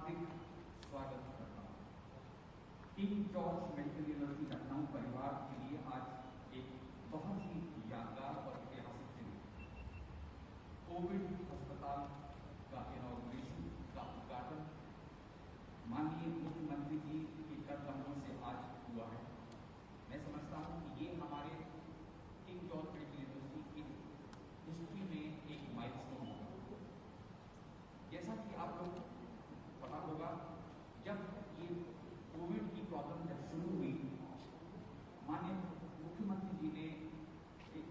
हार्दिक स्वागत करता हूँ। King George medical university Lucknow परिवार के लिए आज एक बहुत ही यादगार और ऐतिहासिक दिन, कोविड अस्पताल का इनॉग्रेशन का उद्घाटन माननीय मुख्यमंत्री जी के कदमों से आज हुआ है। मैं समझता हूँ कि ये हमारे किंग जॉर्ज मेडिकल यूनिवर्सिटी की हिस्ट्री में एक माइलस्टोन होगा। जैसा कि आप लोग पता होगा, जब ये कोविड की प्रॉब्लम जब शुरू हुई, माननीय मुख्यमंत्री जी ने एक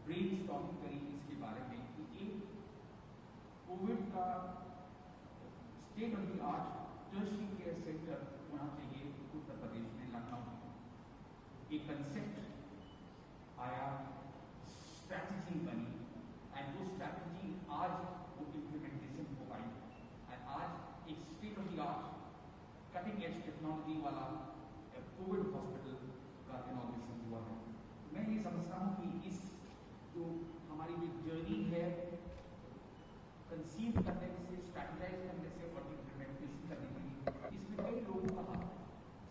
ब्रेनस्टॉर्मिंग करी इसके बारे में कि एक कोविड का state of the art tertiary care centre होना चाहिए उत्तर प्रदेश में, लखनऊ। एक कंसेप्ट आया, स्ट्रैटेजी बनी, एंड वो स्ट्रैटेजी आज वो इम्प्लीमेंटेशन हो पाई। एंड आज एक state of the art cutting edge technology वाला कोविड हॉस्पिटल का इनॉग्रेशन हुआ है। मैं ये समझता हूँ कि इस जो हमारी जो जर्नी है कंसीव करने से, स्ट्रैटेजाइज करने से और इम्प्लीमेंटेशन करने के लिए, इसमें कई लोगों का हाथ,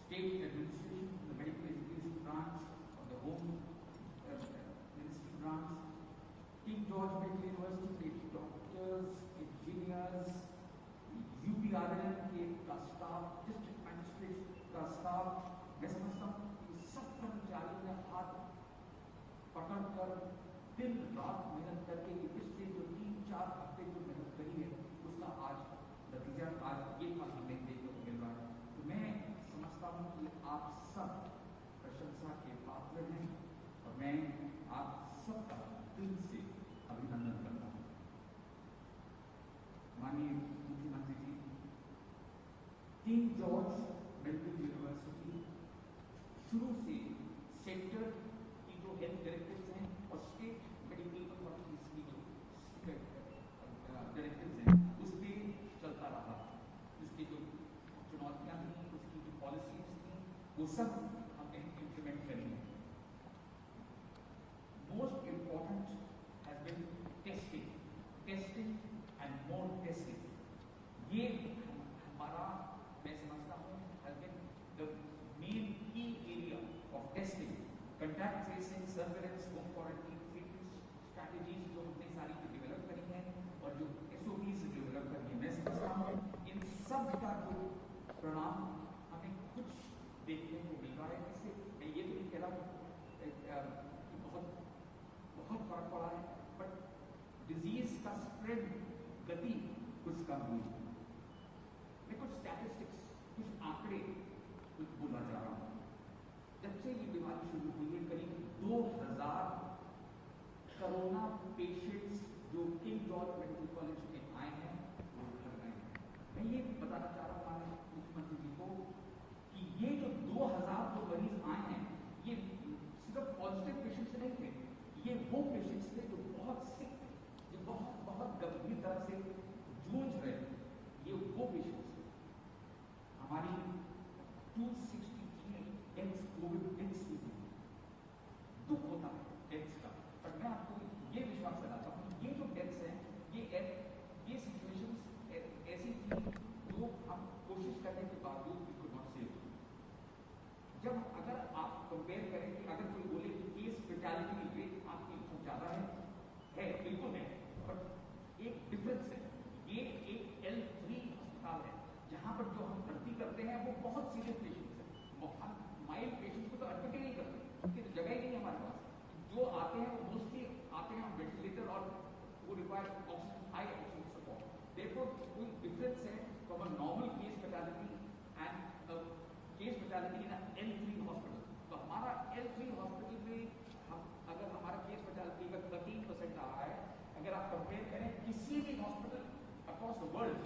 state administration, the medical education branch और the home ministry branch, King George medical university के डॉक्टर्स, इंजीनियर्स, UPRN के का स्टाफ, डिस्ट्रिक्ट मैजिस्ट्रेट का स्टाफ, मैं समझता हूँ कि सब कर्मचारियों ने हाथ पकड़कर दिन रात मेहनत करके पिछले जो 3-4 हफ्ते जो मेहनत करी है उसका आज नतीजा, आज ये फल हमें देखने को मिल रहा है। तो मैं समझता हूँ कि आप सब प्रशंसा के पात्र हैं और मैं आप सबका दिल से अभिनंदन करता हूँ। माननीय मुख्यमंत्री जी, किंग जॉर्ज मेडिकल यूनिवर्सिटी शुरू से सेक्टर की जो हेल्थ डायरेक्टर्स हैं और स्टेट मेडिकल अथॉरिटीज की जो डायरेक्टर्स हैं उस पर चलता रहा। उसकी जो चुनौतियां थी, उसकी जो पॉलिसीज थी, वो सब हमने इम्प्लीमेंट करी है। Most important has been testing and more testing. ये हमारा, मैं समझता हूँ, has been the main key area of testing, contact tracing, surveillance, home quarantine, treatment strategies जो हमने सारी डेवलप करी हैं और जो SOPs डेवलप करी है, मैं समझता हूँ इन सब का जो परिणाम हमें कुछ देखने को मिल रहा है। इससे मैं ये तो नहीं कह रहा कि बहुत फर्क पड़ा है, बट डिजीज का स्प्रेड गति कुछ कम हुई। मैं कुछ स्टैटिस्टिक्स, कुछ आंकड़े कुछ बोलना चाह रहा हूँ। जब से ये बीमारी शुरू हुई है, करीब 2000 कोरोना पेशेंट्स जो किंग जॉर्ज मेडिकल कॉलेज में आए हैं वो घर गए हैं। मैं ये बताना चाह रहा हूँ हमारे मुख्यमंत्री जी को कि ये जो 2000 जो मरीज आए हैं, ये सिर्फ पॉजिटिव पेशेंट्स नहीं थे, ये वो पेशेंट्स थे जो बहुत सिक थे, जो बहुत गंभीर तरह से जूझ रहे थे। ये वो पेशेंट्स थे। हमारी 263 डेथ्स, कोविड डेथ्स की हुई। दुख होता है डेथ्स का, पर मैं आपको ये विश्वास दिलाता हूँ कि ये जो डेथ्स हैं, ये सिचुएशंस ऐसी थी जो हम कोशिश करने के बावजूद भी कुड नॉट सेव। जब अगर आप कंपेयर करें कि अगर कोई बोले कि केस फेटालिटी रेट आपकी बहुत ज्यादा है बिल्कुल है, बट एक डिफरेंस है। ये एक L3 अस्पताल है जहां पर जो हम भर्ती करते हैं वो बहुत सीरियस पेशेंट्स हैं। हम माइल्ड पेशेंट्स को तो एडमिट ही नहीं करते, उनकी तो जगह ही नहीं है हमारे पास। जो आते हैं वो मोस्टली आते हैं वेंटिलेटर और वो require oxygen, high oxygen support. देखो कोई डिफरेंस है from a normal case fatality and case fatality in L3 hospital. तो हमारा L3 हॉस्पिटल में हम अगर हमारा केस फेटालिटी का 13% आ रहा है, अगर आप कंपेयर करें किसी भी हॉस्पिटल अक्रॉस द वर्ल्ड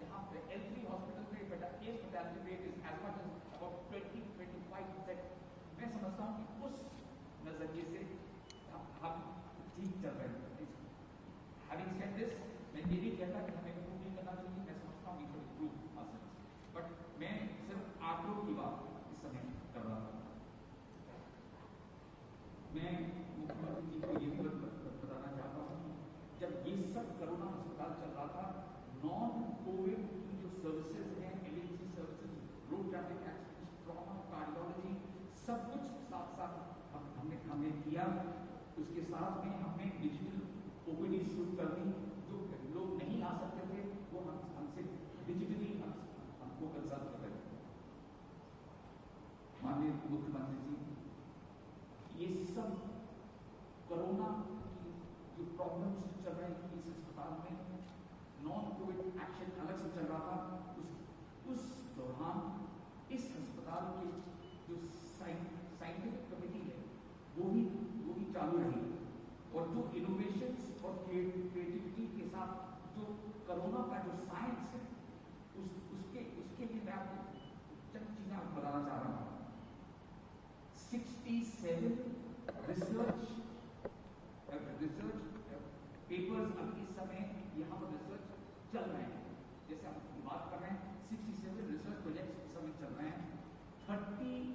जहां पे L3 हॉस्पिटल में case fatality rate is as much as about 20-25%। मैं समझता हूं कि उस नजरिए से हम ठीक चल रहे हैं। हैविंग सेड दिस, मैं ये नहीं कहता कि हमें इम्प्रूव नहीं करना चाहिए, मैं समझता हूँ we should improve ourselves, but मैं सिर्फ आंकड़ों की बात इस समय कर रहा था। मैं मुख्यमंत्री जी को ये भी बताना चाहता हूँ, जब ये सब कोरोना अस्पताल चल रहा था, कार्डियक एक्सीडेंट, ट्रॉमा, कार्डियोलॉजी, सब कुछ साथ साथ हमने किया। उसके साथ में हमने डिजिटल ओपीडी शुरू कर दी। जो लोग नहीं आ सकते थे वो हमसे डिजिटली हमको कंसल्ट कर रहे थे। माननीय मुख्यमंत्री जी, ये सब कोरोना की जो प्रॉब्लम्स चल रही थी इस अस्पताल में, नॉन कोविड एक्शन अलग से चल रहा था, उस दौरान इस अस्पताल की जो साइंटिफिक कमेटी है वो भी चालू रही। और जो इनोवेशंस और क्रिएटिविटी के साथ जो कोरोना का जो साइंस है उसके लिए मैं आपको चंद चीजें आपको बताना चाह रहा हूँ। 67 रिसर्च पेपर्स अभी इस समय यहाँ पर रिसर्च चल रहे हैं। जैसे हम बात कर रहे हैं 67 रिसर्च प्रोजेक्ट्स इस समय चल रहे हैं। 30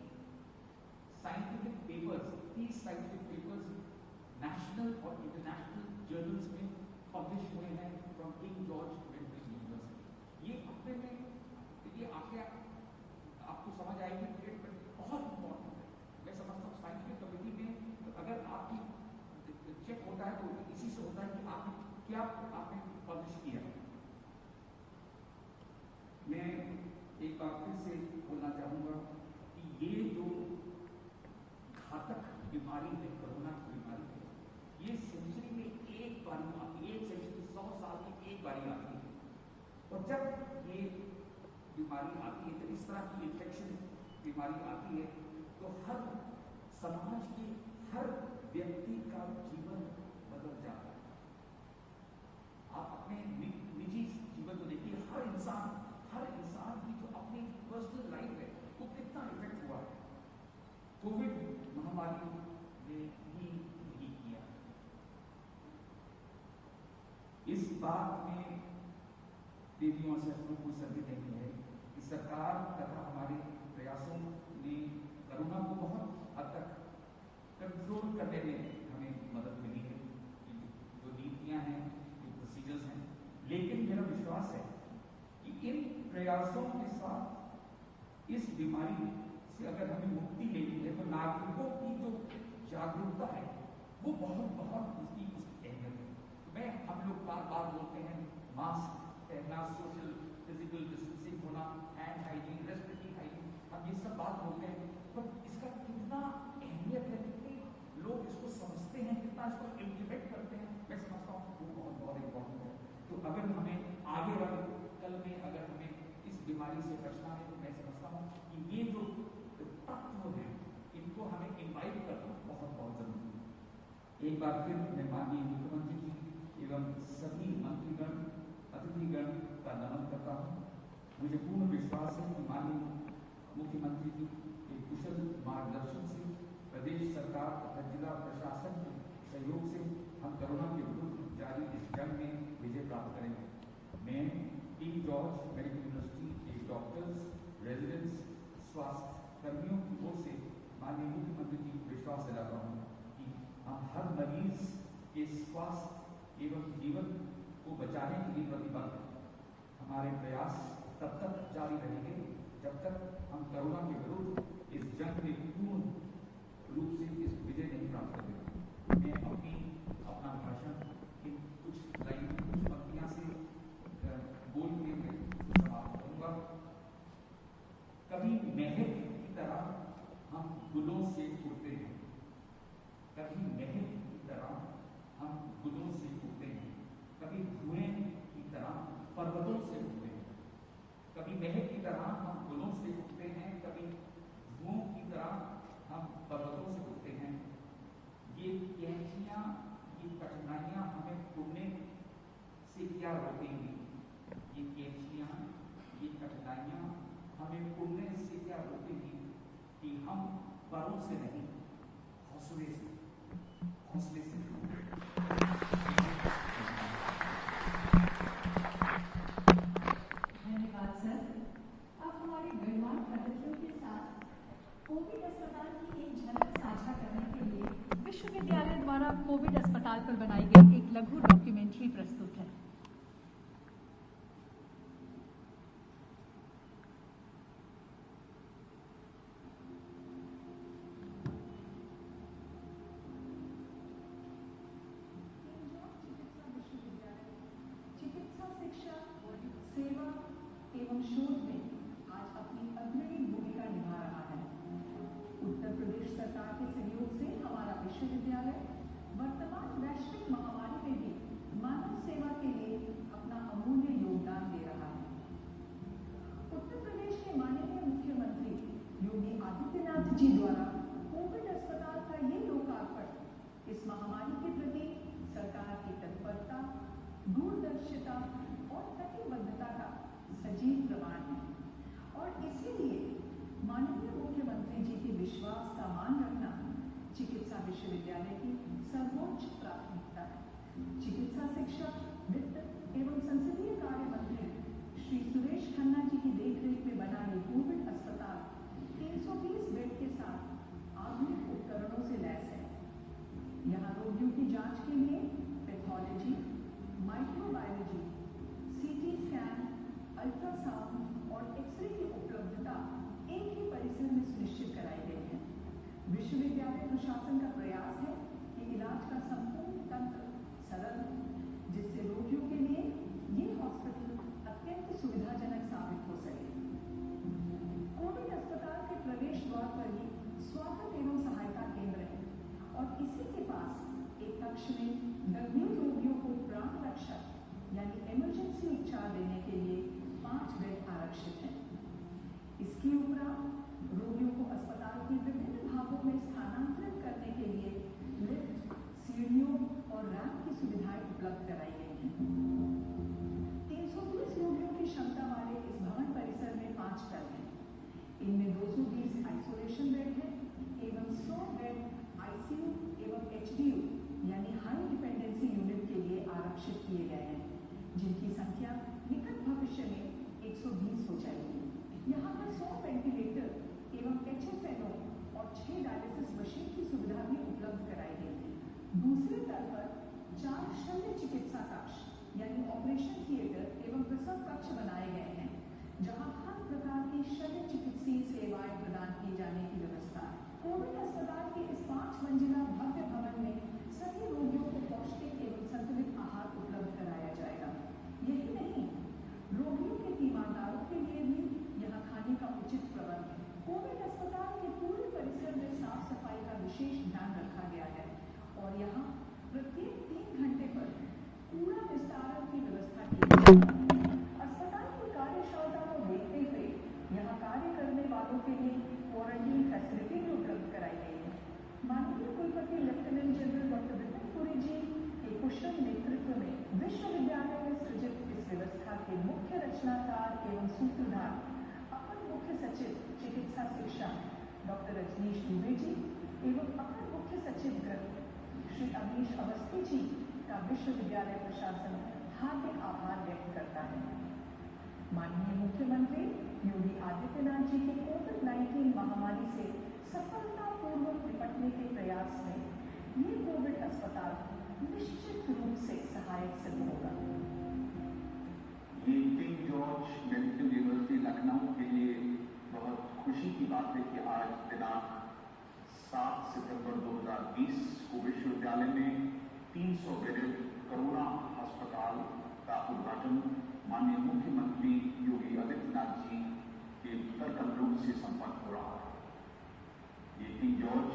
scientific papers, 30 scientific papers national और इंटरनेशनल जर्नल्स में पब्लिश हुए हैं from king George medical university. ये अपने में ये आपको समझ आएगी कि बहुत इंपॉर्टेंट है। मैं समझता हूँ साइंटिफिक कमेटी में अगर आपकी चेक होता है तो इसी से होता है कि आपने क्या आपने पब्लिश किया। मैं एक बार फिर से बोलना चाहूँगा कि ये जो घातक बीमारी है, कोरोना की बीमारी है, ये सेंचुरी में एक बार आती है, एक सेंचुरी 100 साल में एक बार आती है। और जब ये बीमारी आती है, जब इस तरह की इन्फेक्शन बीमारी आती है तो हर समाज के हर व्यक्ति का जीवन बदल जाता है। आप अपने निजी जीवन को देखिए, हर इंसान की जो अपनी पर्सनल लाइफ है वो कितना इफेक्ट हुआ है। कोविड महामारी ने भी यही किया। इस बात में देवियों और सहस्त्रों को संदेह नहीं है कि सरकार तथा हमारे प्रयासों ने कोरोना को बहुत हद तक कंट्रोल करने में हमें मदद मिली है। जो नीतियां हैं, जो प्रोसीजर्स हैं, लेकिन मेरा विश्वास है कि इन प्रयासों के साथ इस बीमारी से अगर हमें मुक्ति लेनी है तो नागरिकों की जो जागरूकता है वो बहुत उसकी अहमियत है। मैं हम लोग बार बोलते हैं मास्क पहनना, सोशल फिजिकल डिस्टेंसिंग होना, हैंड हाइजीन, रेस्पिरेटरी हाइजीन, हम ये सब बात बोलते हैं, तो इसका कितना अहमियत है, कितने लोग इसको समझते हैं, कितना इसको इम्प्लीमेंट करते हैं, मैं समझता हूँ वो बहुत इम्पोर्टेंट है। तो अगर हमें आगे वाले कल में अगर हमें इस बीमारी से बचना है तो मैं समझता हूँ कि ये जो तत्व हैं इनको हमें इन्वाइट करना बहुत जरूरी है। एक बार फिर मैं माननीय मुख्यमंत्री जी एवं सभी मंत्रीगण, अतिथिगण का नमन करता हूँ। मुझे पूर्ण विश्वास है कि माननीय मुख्यमंत्री जी के कुशल मार्गदर्शन से प्रदेश सरकार तथा जिला प्रशासन के सहयोग से हम कोरोना के विरुद्ध जारी इस जंग में विजय प्राप्त करेंगे। मैं किंग जॉर्ज मेडिकल यूनिवर्सिटी के डॉक्टर्स, रेजिडेंट्स, स्वास्थ्य कर्मियों की ओर से माननीय मुख्यमंत्री जी को विश्वास दिलाता हूँ कि हम हर मरीज के स्वास्थ्य एवं जीवन को बचाने के लिए प्रतिबद्ध हैं। हमारे प्रयास तब तक जारी रहेंगे जब तक हम कोरोना के विरुद्ध इस जंग में पूर्ण रूप से इस विजय नहीं प्राप्त करेंगे। मैं अपना भाषण इन कुछ लाइन, कुछ पंक्तियां से बोल के मैं समाप्त करूंगा। कभी महक की तरह हम गुलों से उड़ते हैं, कभी महक की तरह हम गुलों से उड़ते हैं, कभी धुएं की तरह पर्वतों से उड़ते हैं, कभी महक की तरह हम गुलों से उड़ते हैं, कभी धुओं की तरह हम पर्वतों से उड़ते हैं। ये कैंचियां, ये कठिनाइयां हमें उड़ने से क्या रोकेंगी? ये कैंचियां, ये कठिनाइयां हमें उड़ने से क्या रोकेंगी कि हम परों से नहीं, हौसले से धन्यवाद सर। अब हमारे गणमान्य अतिथियों के साथ कोविड अस्पताल की एक झलक साझा करने के लिए विश्वविद्यालय द्वारा कोविड अस्पताल पर बनाई गई एक लघु डॉक्यूमेंट्री प्रस्तुत है। एवं शोध में आज अपनी अग्रणी भूमिका निभा रहा है। उत्तर प्रदेश सरकार के सहयोग से हमारा विश्वविद्यालय वर्तमान वैश्विक महामारी में भी मानव सेवा के लिए अपना अमूल्य योगदान दे रहा है। उत्तर प्रदेश के माननीय मुख्यमंत्री योगी आदित्यनाथ जी द्वारा कोविड अस्पताल का ये लोकार्पण इस महामारी के प्रति सरकार की तत्परता, दूरदर्शिता और प्रतिबद्धता का सजीव प्रमाण है और इसीलिए माननीय मुख्यमंत्री जी के विश्वास का मान रखना चिकित्सा विश्वविद्यालय की सर्वोच्च प्राथमिकता है। चिकित्सा शिक्षा, वित्त एवं संसदीय कार्य मंत्री श्री सुरेश खन्ना जी की देखरेख में बना ये कोविड अस्पताल 320 बेड के साथ आधुनिक उपकरणों से लैस है। यहाँ रोगियों की जांच के लिए pathology, microbiology, CT scan, ultrasound और एक्सरे की उपलब्धता एक ही परिसर में सुनिश्चित कराई गई है। विश्वविद्यालय प्रशासन का प्रयास है कि इलाज का संपूर्ण तंत्र सरल हो, जिससे रोगियों के लिए ये हॉस्पिटल अत्यंत सुविधाजनक साबित हो सके। कोविड अस्पताल के प्रवेश द्वार पर ही स्वागत एवं सहायता केंद्र है और इसी के पास एक कक्ष में गंभीर रोगियों को प्राण रक्षक यानी इमरजेंसी उपचार देने के लिए 5 बेड आरक्षित हैं। इसके उपरांत रोगियों को अस्पताल के विभिन्न भागों में स्थानांतरित करने के लिए लिफ्ट, सीढ़ियों और रैंप की सुविधाएं उपलब्ध कराई गई हैं। 320 रोगियों की क्षमता वाले इस भवन परिसर में 5 तल हैं। इनमें 220 आइसोलेशन बेड हैं एवं 100 बेड आईसीयू एवं एचडीयू यानी हाई डिपेंडेंसी यूनिट के लिए आरक्षित किए गए हैं, जिनकी संख्या निकट भविष्य में 120 हो जाएगी। यहाँ पर 100 वेंटिलेटर एवं HFNO और 6 डायलिसिस मशीन की सुविधा भी उपलब्ध कराई गई है। दूसरे तल पर 4 शल्य चिकित्सा कक्ष यानी ऑपरेशन थिएटर एवं प्रसव कक्ष बनाए गए हैं, जहाँ हर प्रकार की शल्य चिकित्सीय सेवाएं प्रदान की जाने की व्यवस्था है। कोविड अस्पताल के इस 5 मंजिला भव्य भवन में सभी रोगियों को पौष्टिक एवं संतुलित आहार उपलब्ध कराया जाएगा। यही नहीं, रोगियों के तीमारदारों के लिए भी यहाँ खाने का उचित प्रबंध है। कोविड अस्पताल के पूरे परिसर में साफ सफाई का विशेष ध्यान रखा गया है और यहाँ प्रत्येक 3 घंटे पर कूड़ा निस्तारण की व्यवस्था की गई है। अस्पताल की कार्यक्षमता को देखते हुए यहाँ कार्य करने वालों के लिए क्वारंटीन फैसिलिटी भी उपलब्ध कराई गई है। माननीय कुलपति lieutenant general doctor Vipin Puri ji के कुशल नेतृत्व में विश्वविद्यालय में सृजित इस व्यवस्था के मुख्य रचनाकार एवं सूत्रधार अपर मुख्य सचिव चिकित्सा शिक्षा डॉक्टर रजनीश दुबे जी एवं अपर मुख्य सचिव गृह श्री अमीश अवस्थी जी का विश्वविद्यालय प्रशासन हार्दिक आभार व्यक्त करता है। माननीय मुख्यमंत्री योगी आदित्यनाथ जी के कोविड-19 महामारी से सफलतापूर्वक निपटने के प्रयास में ये कोविड अस्पताल निश्चित रूप से सहायक सिद्ध होगा। ये king George medical university Lucknow के लिए बहुत खुशी की बात है कि आज दिनांक 7 सितंबर 2020 को विश्वविद्यालय में 300 बेडेड कोरोना अस्पताल का उद्घाटन माननीय मुख्यमंत्री योगी आदित्यनाथ जी के कर कमलों से संपन्न हो रहा है। ये किंग जॉर्ज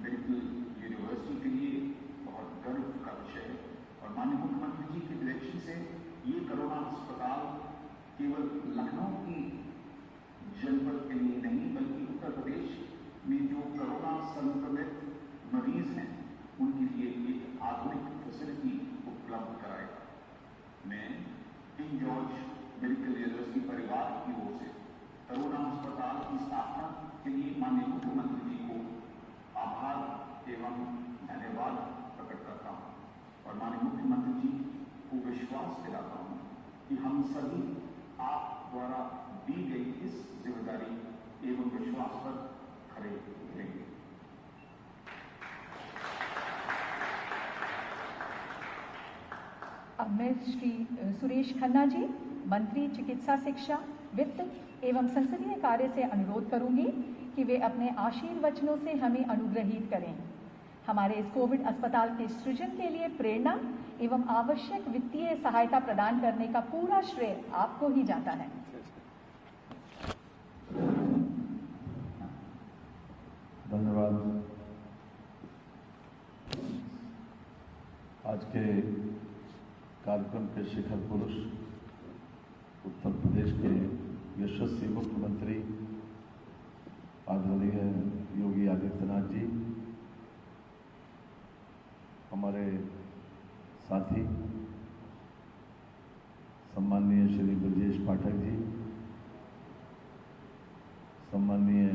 मेडिकल यूनिवर्सिटी के लिए बहुत गर्व का विषय है और माननीय मुख्यमंत्री जी के डायरेक्शन से ये कोरोना अस्पताल केवल लखनऊ की जनपद के लिए नहीं बल्कि उत्तर प्रदेश में जो कोरोना संक्रमित मरीज हैं उनके लिए एक आधुनिक फैसिलिटी उपलब्ध कराएगा। मैं किंग जॉर्ज मेडिकल यूनिवर्सिटी परिवार की ओर से कोरोना अस्पताल की स्थापना के लिए माननीय मुख्यमंत्री जी को आभार एवं धन्यवाद प्रकट करता हूँ और माननीय मुख्यमंत्री जी को विश्वास दिलाता हूँ कि हम सभी आप द्वारा दी गई इस जिम्मेदारी एवं विश्वास पर खड़े रहेंगे। अब मैं श्री सुरेश खन्ना जी, मंत्री चिकित्सा शिक्षा, वित्त एवं संसदीय कार्य से अनुरोध करूंगी कि वे अपने आशीर्वचनों से हमें अनुग्रहित करें। हमारे इस कोविड अस्पताल के सृजन के लिए प्रेरणा एवं आवश्यक वित्तीय सहायता प्रदान करने का पूरा श्रेय आपको ही जाता है। धन्यवाद। आज के कार्यक्रम के शिखर पुरुष उत्तर प्रदेश के यशस्वी मुख्यमंत्री आदरणीय योगी आदित्यनाथ जी, हमारे साथी सम्माननीय श्री ब्रजेश पाठक जी, सम्माननीय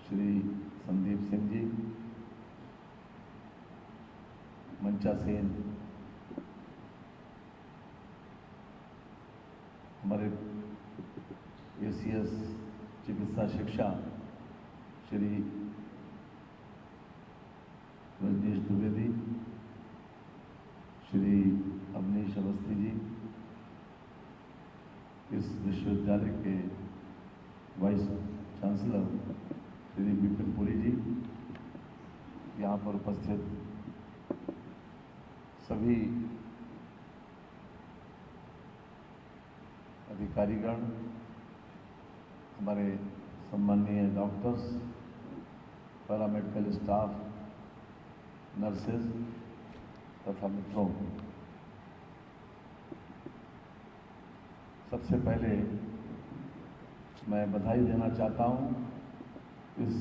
श्री संदीप सिंह जी, मंचा सेन, हमारे एसीएस चिकित्सा शिक्षा श्री रजनीश द्विवेदी, श्री अवनीश अवस्थी जी, इस विश्वविद्यालय के वाइस चांसलर श्री विपिन पुरी जी, यहाँ पर उपस्थित सभी अधिकारीगण, हमारे सम्माननीय डॉक्टर्स, पैरामेडिकल स्टाफ, नर्सेज तथा मित्रों, सबसे पहले मैं बधाई देना चाहता हूँ इस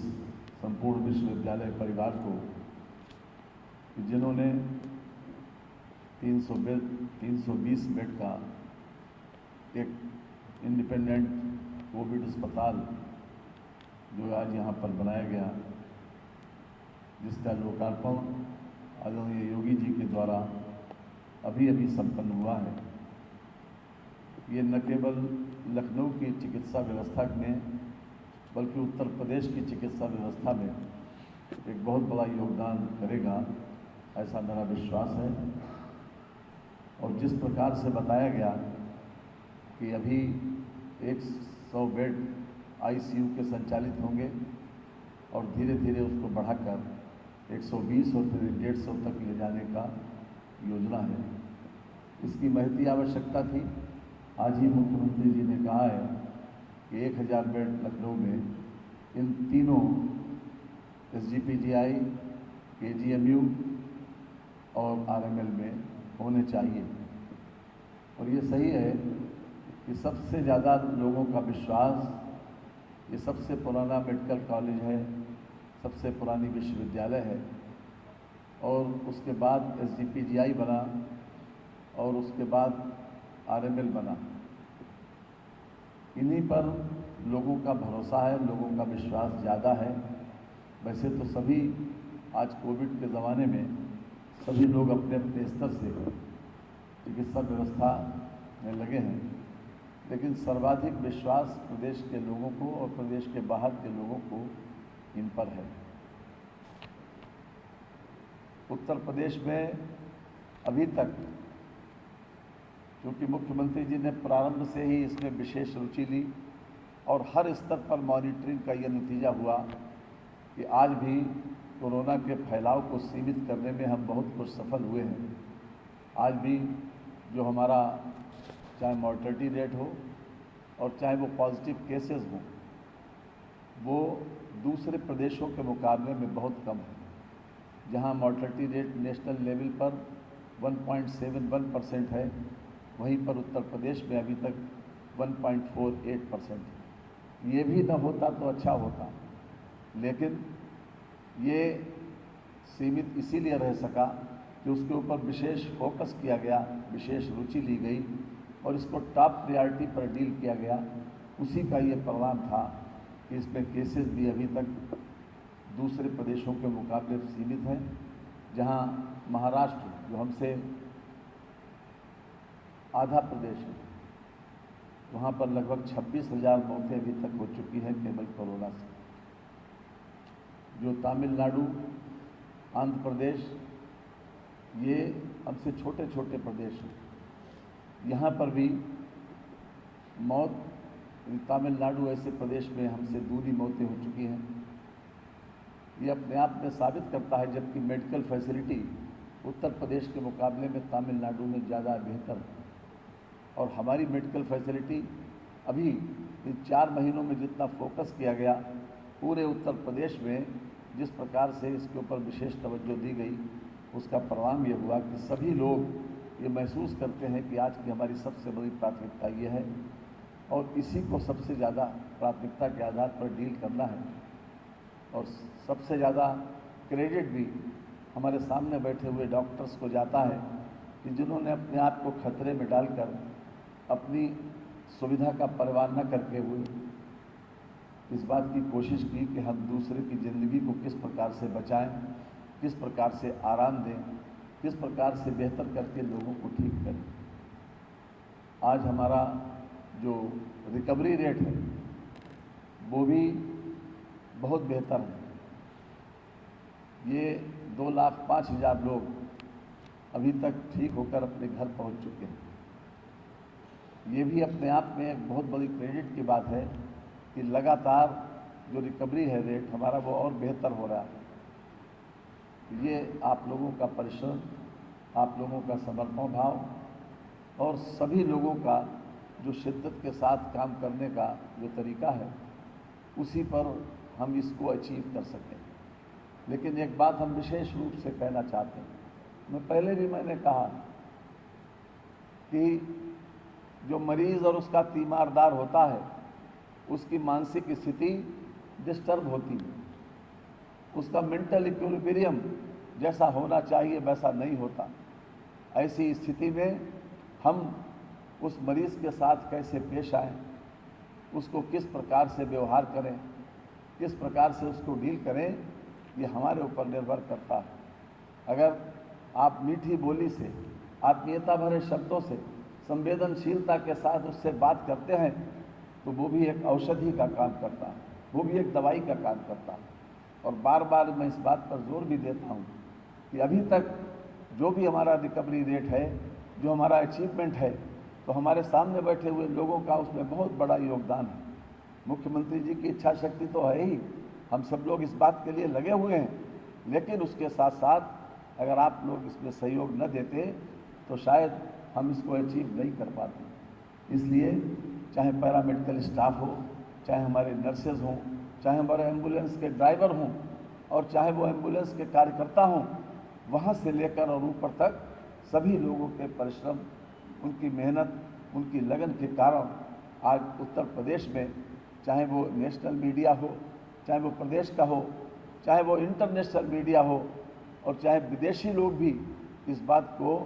संपूर्ण विश्वविद्यालय परिवार को कि जिन्होंने 320 बेड का एक इंडिपेंडेंट कोविड अस्पताल जो आज यहाँ पर बनाया गया, जिसका लोकार्पण आदरणीय योगी जी के द्वारा अभी अभी संपन्न हुआ है। ये न केवल लखनऊ की चिकित्सा व्यवस्था में बल्कि उत्तर प्रदेश की चिकित्सा व्यवस्था में एक बहुत बड़ा योगदान करेगा, ऐसा मेरा विश्वास है। और जिस प्रकार से बताया गया कि अभी 100 बेड आईसीयू के संचालित होंगे और धीरे धीरे उसको बढ़ाकर 120 और फिर 150 तक ले जाने का योजना है। इसकी महती आवश्यकता थी। आज ही मुख्यमंत्री जी ने कहा है कि 1000 बेड लखनऊ में इन तीनों एसजीपीजीआई, केजीएमयू और आरएमएल में होने चाहिए। और ये सही है कि सबसे ज़्यादा लोगों का विश्वास, ये सबसे पुराना मेडिकल कॉलेज है, सबसे पुरानी विश्वविद्यालय है, और उसके बाद एसजीपीजीआई बना और उसके बाद आरएमएल बना। इन्हीं पर लोगों का भरोसा है, लोगों का विश्वास ज़्यादा है। वैसे तो सभी आज कोविड के ज़माने में सभी लोग अपने अपने स्तर से चिकित्सा व्यवस्था में लगे हैं, लेकिन सर्वाधिक विश्वास प्रदेश के लोगों को और प्रदेश के बाहर के लोगों को इन पर है। उत्तर प्रदेश में अभी तक, क्योंकि मुख्यमंत्री जी ने प्रारंभ से ही इसमें विशेष रुचि ली और हर स्तर पर मॉनिटरिंग का यह नतीजा हुआ कि आज भी कोरोना के फैलाव को सीमित करने में हम बहुत कुछ सफल हुए हैं। आज भी जो हमारा चाहे मॉर्टेलिटी रेट हो और चाहे वो पॉजिटिव केसेस हों, वो दूसरे प्रदेशों के मुकाबले में बहुत कम है। जहां मॉर्टेलिटी रेट नेशनल लेवल पर 1.71% है, वहीं पर उत्तर प्रदेश में अभी तक 1.48% है। ये भी न होता तो अच्छा होता, लेकिन ये सीमित इसीलिए रह सका कि उसके ऊपर विशेष फोकस किया गया, विशेष रुचि ली गई और इसको टॉप प्रायोरिटी पर डील किया गया। उसी का ये परिणाम था कि इसमें केसेस भी अभी तक दूसरे प्रदेशों के मुकाबले सीमित हैं। जहां महाराष्ट्र, जो हमसे आधा प्रदेश है, वहाँ पर लगभग 26,000 मौतें अभी तक हो चुकी हैं केवल कोरोना से। जो तमिलनाडु, आंध्र प्रदेश, ये हमसे छोटे छोटे प्रदेश हैं, यहाँ पर भी मौत, तमिलनाडु ऐसे प्रदेश में हमसे दूनी मौतें हो चुकी हैं। ये अपने आप में साबित करता है, जबकि मेडिकल फैसिलिटी उत्तर प्रदेश के मुकाबले में तमिलनाडु में ज़्यादा बेहतर है और हमारी मेडिकल फैसिलिटी अभी इन 4 महीनों में जितना फोकस किया गया पूरे उत्तर प्रदेश में, जिस प्रकार से इसके ऊपर विशेष तवज्जो दी गई, उसका परिणाम ये हुआ कि सभी लोग ये महसूस करते हैं कि आज की हमारी सबसे बड़ी प्राथमिकता ये है और इसी को सबसे ज़्यादा प्राथमिकता के आधार पर डील करना है। और सबसे ज़्यादा क्रेडिट भी हमारे सामने बैठे हुए डॉक्टर्स को जाता है कि जिन्होंने अपने आप को खतरे में डालकर अपनी सुविधा का परवाह न करके हुए इस बात की कोशिश की कि हम दूसरे की ज़िंदगी को किस प्रकार से बचाएं, किस प्रकार से आराम दें, किस प्रकार से बेहतर करके लोगों को ठीक करें। आज हमारा जो रिकवरी रेट है वो भी बहुत बेहतर है। ये 2,05,000 लोग अभी तक ठीक होकर अपने घर पहुंच चुके हैं। ये भी अपने आप में एक बहुत बड़ी क्रेडिट की बात है कि लगातार जो रिकवरी है रेट हमारा वो और बेहतर हो रहा है। ये आप लोगों का परिश्रम, आप लोगों का समर्पण भाव और सभी लोगों का जो शिद्दत के साथ काम करने का जो तरीका है, उसी पर हम इसको अचीव कर सकें। लेकिन एक बात हम विशेष रूप से कहना चाहते हैं, मैं पहले भी मैंने कहा कि जो मरीज़ और उसका तीमारदार होता है उसकी मानसिक स्थिति डिस्टर्ब होती है, उसका मेंटल इक्विलिब्रियम जैसा होना चाहिए वैसा नहीं होता। ऐसी स्थिति में हम उस मरीज़ के साथ कैसे पेश आएं, उसको किस प्रकार से व्यवहार करें, किस प्रकार से उसको डील करें, ये हमारे ऊपर निर्भर करता है। अगर आप मीठी बोली से, आत्मीयता भरे शब्दों से, संवेदनशीलता के साथ उससे बात करते हैं तो वो भी एक औषधि का काम करता है, वो भी एक दवाई का काम करता है। और बार बार मैं इस बात पर जोर भी देता हूँ कि अभी तक जो भी हमारा रिकवरी रेट है, जो हमारा अचीवमेंट है, तो हमारे सामने बैठे हुए लोगों का उसमें बहुत बड़ा योगदान है। मुख्यमंत्री जी की इच्छा शक्ति तो है ही, हम सब लोग इस बात के लिए लगे हुए हैं, लेकिन उसके साथ साथ अगर आप लोग इसमें सहयोग न देते तो शायद हम इसको अचीव नहीं कर पाते। इसलिए चाहे पैरामेडिकल स्टाफ हो, चाहे हमारे नर्सेज हों, चाहे हमारे एम्बुलेंस के ड्राइवर हों और चाहे वो एम्बुलेंस के कार्यकर्ता हों, वहाँ से लेकर और ऊपर तक सभी लोगों के परिश्रम, उनकी मेहनत, उनकी लगन के कारण आज उत्तर प्रदेश में चाहे वो नेशनल मीडिया हो, चाहे वो प्रदेश का हो, चाहे वो इंटरनेशनल मीडिया हो और चाहे विदेशी लोग भी इस बात को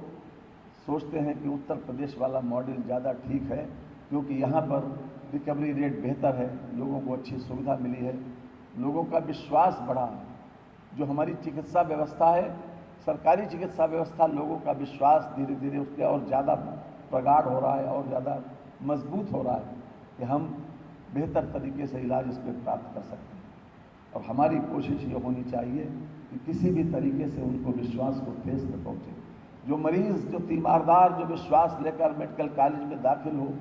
सोचते हैं कि उत्तर प्रदेश वाला मॉडल ज़्यादा ठीक है, क्योंकि यहाँ पर रिकवरी रेट बेहतर है, लोगों को अच्छी सुविधा मिली है, लोगों का विश्वास बढ़ा है। जो हमारी चिकित्सा व्यवस्था है, सरकारी चिकित्सा व्यवस्था, लोगों का विश्वास धीरे धीरे उसके और ज़्यादा प्रगाढ़ हो रहा है और ज़्यादा मजबूत हो रहा है कि हम बेहतर तरीके से इलाज इसमें प्राप्त कर सकते हैं। और हमारी कोशिश ये होनी चाहिए कि किसी भी तरीके से उनको विश्वास को ठेस न पहुँचे। जो मरीज़, जो तीमारदार, जो विश्वास लेकर मेडिकल कॉलेज में दाखिल हो,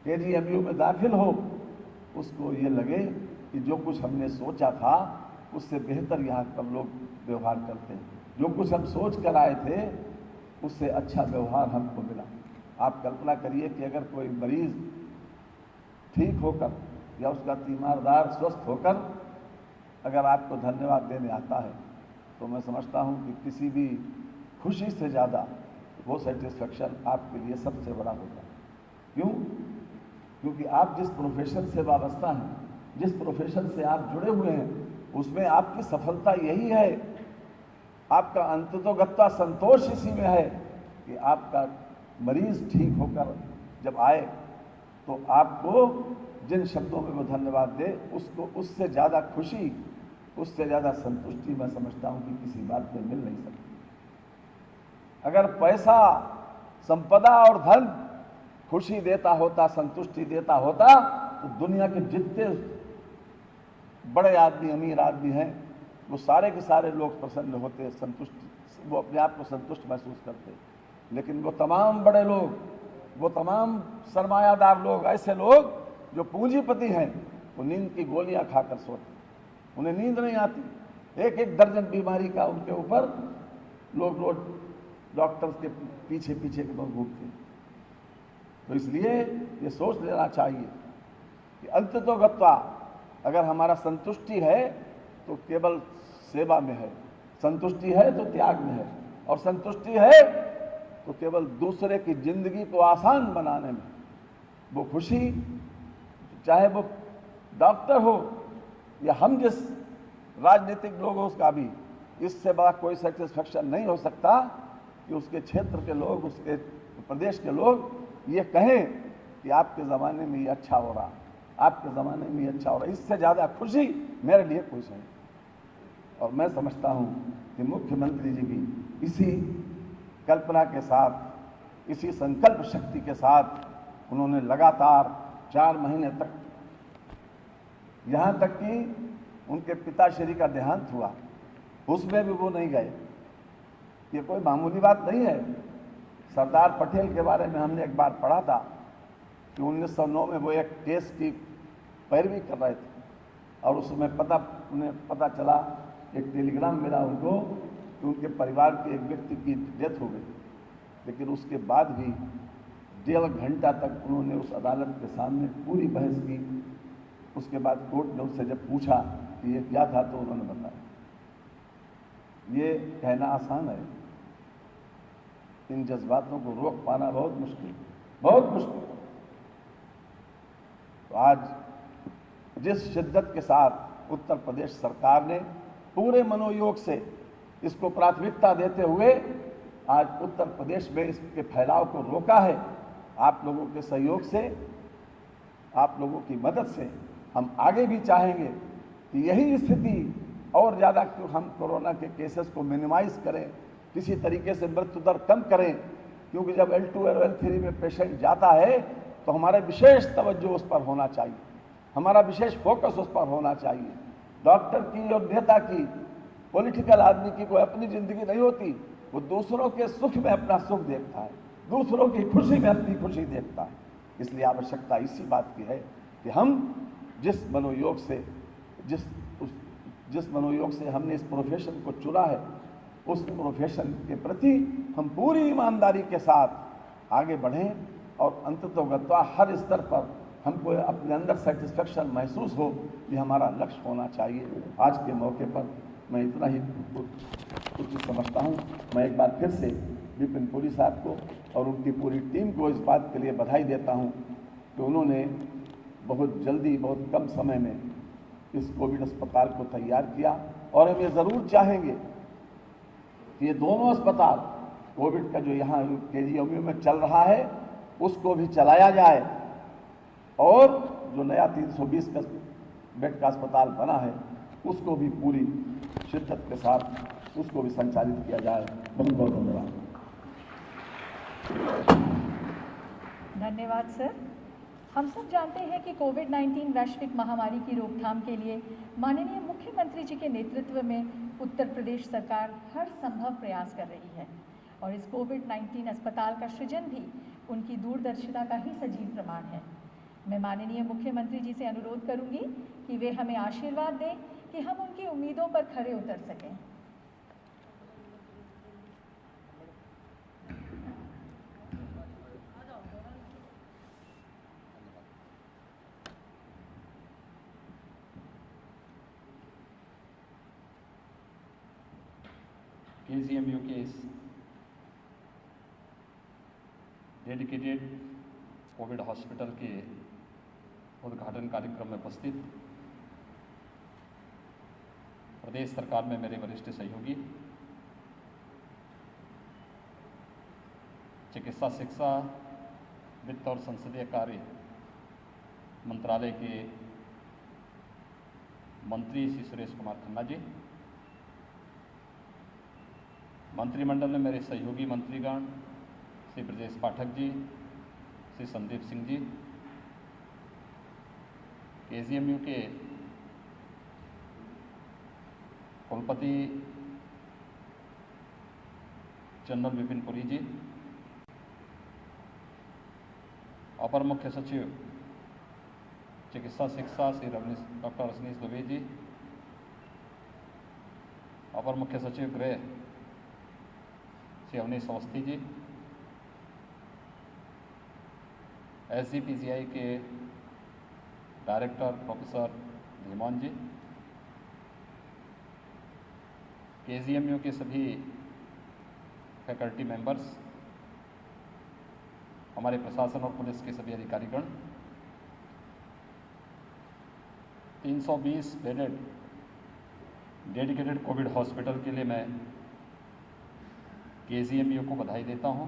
KGMU में दाखिल हो, उसको ये लगे कि जो कुछ हमने सोचा था उससे बेहतर यहाँ पर लोग व्यवहार करते हैं। जो कुछ हम सोच कर आए थे उससे अच्छा व्यवहार हमको मिला। आप कल्पना करिए कि अगर कोई मरीज़ ठीक होकर या उसका तीमारदार स्वस्थ होकर अगर आपको धन्यवाद देने आता है तो मैं समझता हूँ कि किसी भी खुशी से ज़्यादा वो सेटिस्फेक्शन आपके लिए सबसे बड़ा होता है। क्यों? क्योंकि आप जिस प्रोफेशन से वाबस्ता हैं, जिस प्रोफेशन से आप जुड़े हुए हैं, उसमें आपकी सफलता यही है, आपका अंततोगत्ता संतोष इसी में है कि आपका मरीज़ ठीक होकर जब आए तो आपको जिन शब्दों में वो धन्यवाद दे, उसको उससे ज़्यादा खुशी, उससे ज़्यादा संतुष्टि मैं समझता हूँ कि किसी बात में मिल नहीं सकती। अगर पैसा, संपदा और धन खुशी देता होता, संतुष्टि देता होता, तो दुनिया के जितने बड़े आदमी, अमीर आदमी हैं, वो सारे के सारे लोग प्रसन्न होते, संतुष्ट, वो अपने आप को संतुष्ट महसूस करते। लेकिन वो तमाम बड़े लोग, वो तमाम सरमायादार लोग, ऐसे लोग जो पूंजीपति हैं, वो नींद की गोलियां खाकर सोते, उन्हें नींद नहीं आती। एक एक दर्जन बीमारी का उनके ऊपर लोग रोज डॉक्टर्स के पीछे पीछे के लोग घूमते हैं। तो इसलिए ये सोच लेना चाहिए कि अंततोगत्वा अगर हमारा संतुष्टि है तो केवल सेवा में है, संतुष्टि है तो त्याग में है, और संतुष्टि है तो केवल दूसरे की जिंदगी को आसान बनाने में। वो खुशी, चाहे वो डॉक्टर हो या हम जिस राजनीतिक लोग हो उसका भी, इससे बड़ा कोई सेटिस्फेक्शन नहीं हो सकता कि उसके क्षेत्र के लोग, उसके प्रदेश के लोग ये कहें कि आपके ज़माने में ये अच्छा हो रहा, आपके ज़माने में ये अच्छा हो रहा। इससे ज़्यादा खुशी मेरे लिए कुछ नहीं। और मैं समझता हूँ कि मुख्यमंत्री जी भी इसी कल्पना के साथ, इसी संकल्प शक्ति के साथ उन्होंने लगातार 4 महीने तक, यहाँ तक कि उनके पिताश्री का देहांत हुआ उसमें भी वो नहीं गए। ये कोई मामूली बात नहीं है। सरदार पटेल के बारे में हमने एक बार पढ़ा था कि 1909 में वो एक केस की पैरवी कर रहे थे और उसमें उन्हें पता चला, एक टेलीग्राम मिला उनको कि उनके परिवार के एक व्यक्ति की डेथ हो गई। लेकिन उसके बाद भी 1.5 घंटा तक उन्होंने उस अदालत के सामने पूरी बहस की। उसके बाद कोर्ट ने उससे जब पूछा कि ये क्या था तो उन्होंने बताया। ये कहना आसान है, इन जज्बातों को रोक पाना बहुत मुश्किल, बहुत मुश्किल। तो आज जिस शिद्दत के साथ उत्तर प्रदेश सरकार ने पूरे मनोयोग से इसको प्राथमिकता देते हुए आज उत्तर प्रदेश में इसके फैलाव को रोका है, आप लोगों के सहयोग से, आप लोगों की मदद से हम आगे भी चाहेंगे कि यही स्थिति और ज़्यादा क्यों हम कोरोना के केसेस को मिनिमाइज करें, किसी तरीके से मृत्यु दर कम करें। क्योंकि जब L2 और L3 में पेशेंट जाता है तो हमारा विशेष तवज्जो उस पर होना चाहिए, हमारा विशेष फोकस उस पर होना चाहिए। डॉक्टर की और नेता की, पॉलिटिकल आदमी की कोई अपनी जिंदगी नहीं होती, वो दूसरों के सुख में अपना सुख देखता है, दूसरों की खुशी में अपनी खुशी देखता है। इसलिए आवश्यकता इसी बात की है कि हम जिस मनोयोग से हमने इस प्रोफेशन को चुना है, उस प्रोफेशन के प्रति हम पूरी ईमानदारी के साथ आगे बढ़ें और अंततोगत्वा हर स्तर पर हमको अपने अंदर सेटिस्फेक्शन महसूस हो, ये हमारा लक्ष्य होना चाहिए। आज के मौके पर मैं इतना ही कुछ समझता हूँ। मैं एक बार फिर से विपिन पुरी साहब को और उनकी पूरी टीम को इस बात के लिए बधाई देता हूँ कि उन्होंने बहुत जल्दी, बहुत कम समय में इस कोविड अस्पताल को तैयार किया। और हम ये ज़रूर चाहेंगे कि ये दोनों अस्पताल, कोविड का जो यहाँ KGMU में चल रहा है उसको भी चलाया जाए, और जो नया 320 बेड का अस्पताल बना है उसको भी पूरी शिद्दत के साथ उसको भी संचालित किया जाए। बहुत बहुत धन्यवाद। धन्यवाद सर। हम सब जानते हैं कि कोविड-19 वैश्विक महामारी की रोकथाम के लिए माननीय मुख्यमंत्री जी के नेतृत्व में उत्तर प्रदेश सरकार हर संभव प्रयास कर रही है, और इस कोविड-19 अस्पताल का सृजन भी उनकी दूरदर्शिता का ही सजीव प्रमाण है। मैं माननीय मुख्यमंत्री जी से अनुरोध करूंगी कि वे हमें आशीर्वाद दें कि हम उनकी उम्मीदों पर खरे उतर सकें। KGMU के इस डेडिकेटेड कोविड हॉस्पिटल के उद्घाटन कार्यक्रम में उपस्थित प्रदेश सरकार में मेरे वरिष्ठ सहयोगी, चिकित्सा शिक्षा, वित्त और संसदीय कार्य मंत्रालय के मंत्री श्री सुरेश कुमार खन्ना जी, मंत्रिमंडल में मेरे सहयोगी मंत्रीगण श्री ब्रजेश पाठक जी, श्री संदीप सिंह जी, KGMU के कुलपति जनरल विपिन पुरी जी, अपर मुख्य सचिव चिकित्सा शिक्षा श्री डॉक्टर रजनीश दुबे जी, अपर मुख्य सचिव गृह श्री अवनीश अवस्थी जी, SGPCI के डायरेक्टर प्रोफेसर धीमान जी, KGMU के सभी फैकल्टी मेंबर्स, हमारे प्रशासन और पुलिस के सभी अधिकारीगण, 320 बेडेड डेडिकेटेड कोविड हॉस्पिटल के लिए मैं KGMU को बधाई देता हूं।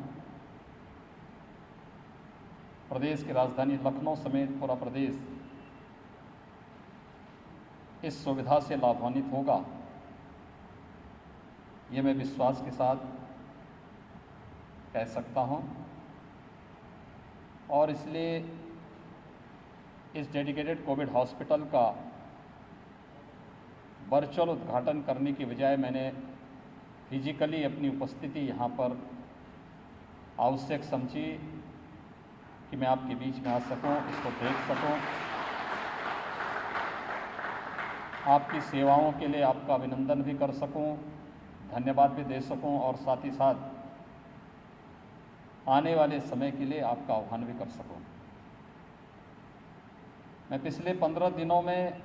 प्रदेश की राजधानी लखनऊ समेत पूरा प्रदेश इस सुविधा से लाभान्वित होगा, ये मैं विश्वास के साथ कह सकता हूं। और इसलिए इस डेडिकेटेड कोविड हॉस्पिटल का वर्चुअल उद्घाटन करने की बजाय मैंने फिजिकली अपनी उपस्थिति यहाँ पर आवश्यक समझी कि मैं आपके बीच में आ सकूं, इसको देख सकूं, आपकी सेवाओं के लिए आपका अभिनंदन भी कर सकूं, धन्यवाद भी दे सकूं और साथ ही साथ आने वाले समय के लिए आपका आह्वान भी कर सकूं। मैं पिछले 15 दिनों में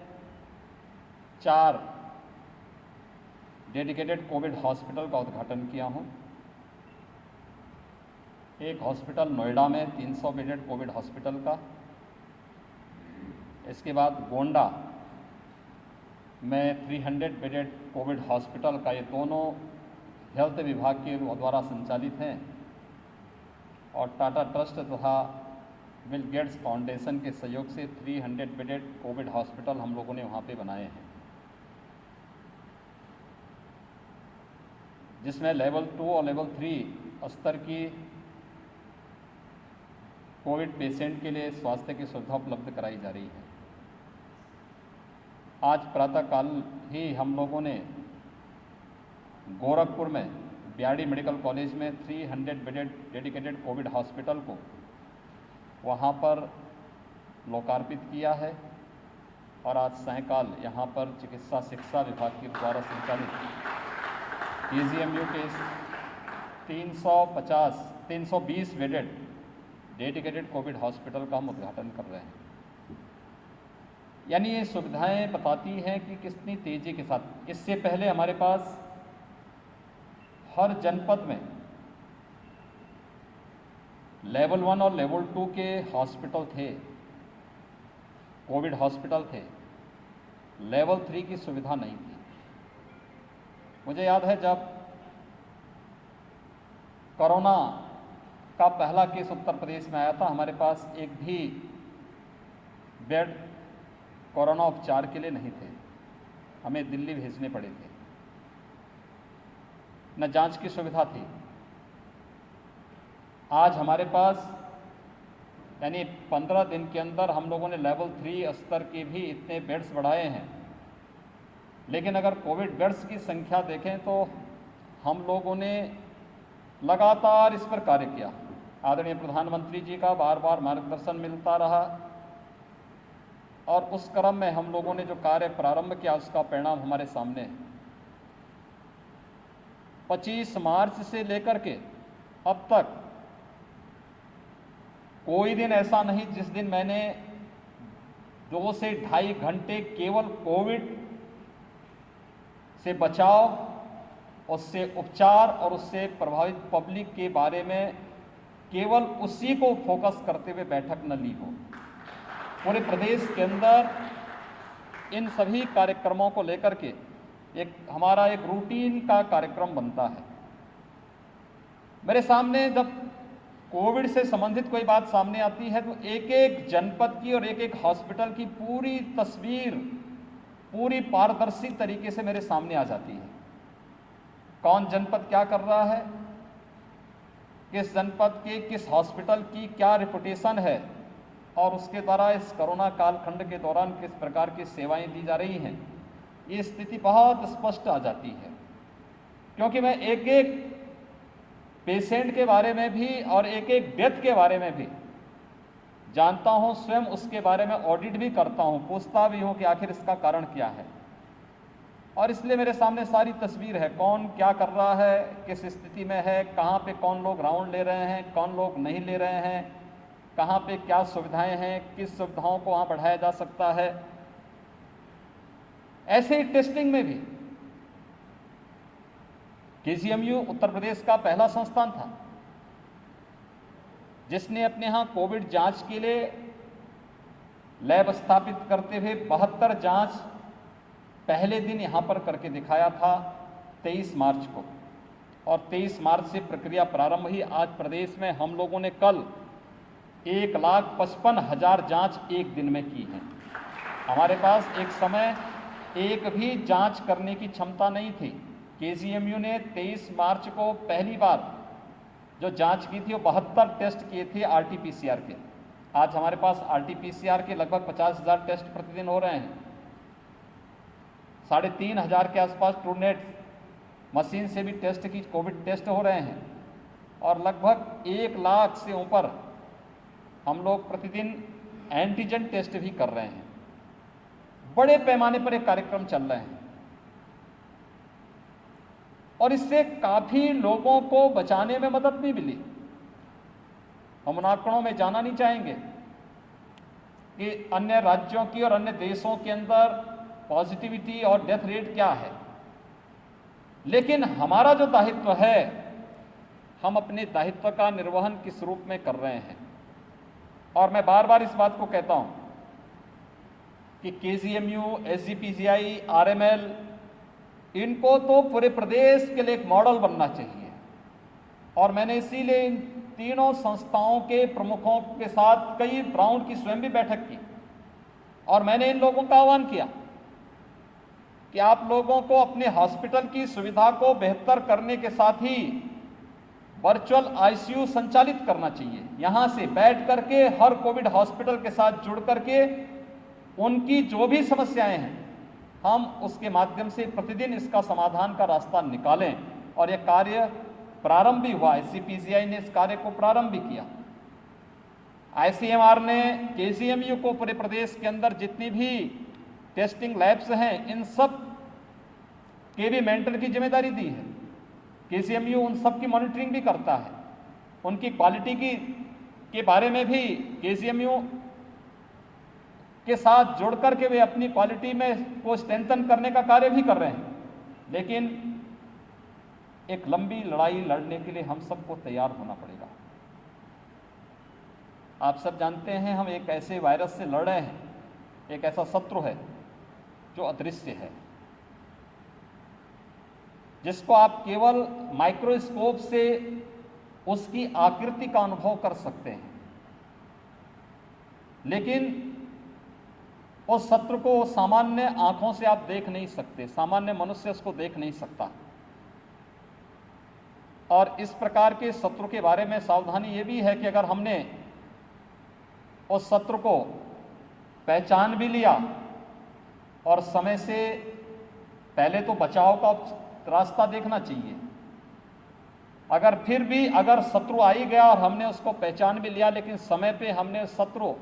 4 डेडिकेटेड कोविड हॉस्पिटल का उद्घाटन किया हूं। एक हॉस्पिटल नोएडा में 300 बेडेड कोविड हॉस्पिटल का, इसके बाद गोंडा में 300 बेडेड कोविड हॉस्पिटल का, ये दोनों हेल्थ विभाग के द्वारा संचालित हैं और टाटा ट्रस्ट तथा बिल गेट्स फाउंडेशन के सहयोग से 300 बेडेड कोविड हॉस्पिटल हम लोगों ने वहाँ पे बनाए हैं, जिसमें लेवल 2 और लेवल 3 स्तर की कोविड पेशेंट के लिए स्वास्थ्य की सुविधा उपलब्ध कराई जा रही है। आज प्रातःकाल ही हम लोगों ने गोरखपुर में बीआरडी मेडिकल कॉलेज में 300 बेडेड डेडिकेटेड कोविड हॉस्पिटल को वहाँ पर लोकार्पित किया है और आज सायंकाल यहाँ पर चिकित्सा शिक्षा विभाग के द्वारा संचालित KGMU के 320 बेडेड डेडिकेटेड कोविड हॉस्पिटल का हम उद्घाटन कर रहे हैं। यानी ये सुविधाएं बताती हैं कि कितनी तेजी के साथ, इससे पहले हमारे पास हर जनपद में लेवल 1 और लेवल 2 के हॉस्पिटल थे, कोविड हॉस्पिटल थे, लेवल 3 की सुविधा नहीं थी। मुझे याद है जब कोरोना का पहला केस उत्तर प्रदेश में आया था, हमारे पास एक भी बेड कोरोना उपचार के लिए नहीं थे, हमें दिल्ली भेजने पड़े थे, न जांच की सुविधा थी। आज हमारे पास यानी 15 दिन के अंदर हम लोगों ने लेवल 3 स्तर के भी इतने बेड्स बढ़ाए हैं। लेकिन अगर कोविड बेड्स की संख्या देखें तो हम लोगों ने लगातार इस पर कार्य किया। आदरणीय प्रधानमंत्री जी का बार बार मार्गदर्शन मिलता रहा और उस क्रम में हम लोगों ने जो कार्य प्रारंभ किया उसका परिणाम हमारे सामने है। 25 मार्च से लेकर के अब तक कोई दिन ऐसा नहीं जिस दिन मैंने 2 से 2.5 घंटे केवल कोविड से बचाव, उससे उपचार और उससे प्रभावित पब्लिक के बारे में केवल उसी को फोकस करते हुए बैठक न ली हो। पूरे प्रदेश के अंदर इन सभी कार्यक्रमों को लेकर के हमारा एक रूटीन का कार्यक्रम बनता है। मेरे सामने जब कोविड से संबंधित कोई बात सामने आती है तो एक एक जनपद की और एक एक हॉस्पिटल की पूरी तस्वीर पूरी पारदर्शी तरीके से मेरे सामने आ जाती है। कौन जनपद क्या कर रहा है, किस जनपद के किस हॉस्पिटल की क्या रेपुटेशन है और उसके द्वारा इस कोरोना कालखंड के दौरान किस प्रकार की सेवाएं दी जा रही हैं, ये स्थिति बहुत स्पष्ट आ जाती है। क्योंकि मैं एक एक पेशेंट के बारे में भी और एक एक डेथ के बारे में भी जानता हूं, स्वयं उसके बारे में ऑडिट भी करता हूं, पूछता भी हूं कि आखिर इसका कारण क्या है। और इसलिए मेरे सामने सारी तस्वीर है, कौन क्या कर रहा है, किस स्थिति में है, कहां पे कौन लोग राउंड ले रहे हैं, कौन लोग नहीं ले रहे हैं, कहाँ पे क्या सुविधाएं हैं, किस सुविधाओं को वहाँ बढ़ाया जा सकता है। ऐसे ही टेस्टिंग में भी केजीएमयू उत्तर प्रदेश का पहला संस्थान था जिसने अपने यहाँ कोविड जांच के लिए लैब स्थापित करते हुए 72 जांच पहले दिन यहाँ पर करके दिखाया था 23 मार्च को, और 23 मार्च से प्रक्रिया प्रारंभ हुई। आज प्रदेश में हम लोगों ने कल 1,55,000 जांच एक दिन में की है। हमारे पास एक समय एक भी जांच करने की क्षमता नहीं थी। केजीएमयू ने 23 मार्च को पहली बार जो जांच की थी वो 72 टेस्ट किए थे आरटीपीसीआर के। आज हमारे पास आरटीपीसीआर के लगभग 50,000 टेस्ट प्रतिदिन हो रहे हैं। 3,500 के आसपास ट्रूनेट मशीन से भी टेस्ट की कोविड टेस्ट हो रहे हैं, और लगभग 1 लाख से ऊपर हम लोग प्रतिदिन एंटीजन टेस्ट भी कर रहे हैं। बड़े पैमाने पर एक कार्यक्रम चल रहे हैं और इससे काफी लोगों को बचाने में मदद भी मिली। हम उन आंकड़ों में जाना नहीं चाहेंगे कि अन्य राज्यों की और अन्य देशों के अंदर पॉजिटिविटी और डेथ रेट क्या है, लेकिन हमारा जो दायित्व है, हम अपने दायित्व का निर्वहन किस रूप में कर रहे हैं। और मैं बार बार इस बात को कहता हूं कि केजीएमयू, एसजीपीजीआई, आरएमएल, इनको तो पूरे प्रदेश के लिए एक मॉडल बनना चाहिए। और मैंने इसीलिए इन तीनों संस्थाओं के प्रमुखों के साथ कई राउंड की स्वयं भी बैठक की, और मैंने इन लोगों का आह्वान किया कि आप लोगों को अपने हॉस्पिटल की सुविधा को बेहतर करने के साथ ही वर्चुअल आईसीयू संचालित करना चाहिए। यहां से बैठ करके हर कोविड हॉस्पिटल के साथ जुड़ करके उनकी जो भी समस्याएं हैं, हम उसके माध्यम से प्रतिदिन इसका समाधान का रास्ता निकालें। और यह कार्य प्रारंभ भी हुआ। एसजीपीजीआई ने इस कार्य को प्रारंभ भी किया। आईसीएमआर ने केजीएमयू को पूरे प्रदेश के अंदर जितनी भी टेस्टिंग लैब्स हैं, इन सब के भी मेंटेन की जिम्मेदारी दी है। केजीएमयू उन सब की मॉनिटरिंग भी करता है। उनकी क्वालिटी के बारे में भी केजीएमयू के साथ जुड़ करके वे अपनी क्वालिटी में को स्ट्रेंथन करने का कार्य भी कर रहे हैं। लेकिन एक लंबी लड़ाई लड़ने के लिए हम सबको तैयार होना पड़ेगा। आप सब जानते हैं, हम एक ऐसे वायरस से लड़ रहे हैं, एक ऐसा शत्रु है जो अदृश्य है, जिसको आप केवल माइक्रोस्कोप से उसकी आकृति का अनुभव कर सकते हैं, लेकिन उस शत्रु को सामान्य आंखों से आप देख नहीं सकते, सामान्य मनुष्य उसको देख नहीं सकता। और इस प्रकार के शत्रु के बारे में सावधानी ये भी है कि अगर हमने उस शत्रु को पहचान भी लिया और समय से पहले तो बचाव का रास्ता देखना चाहिए। अगर फिर भी अगर शत्रु आ ही गया और हमने उसको पहचान भी लिया, लेकिन समय पे हमने शत्रु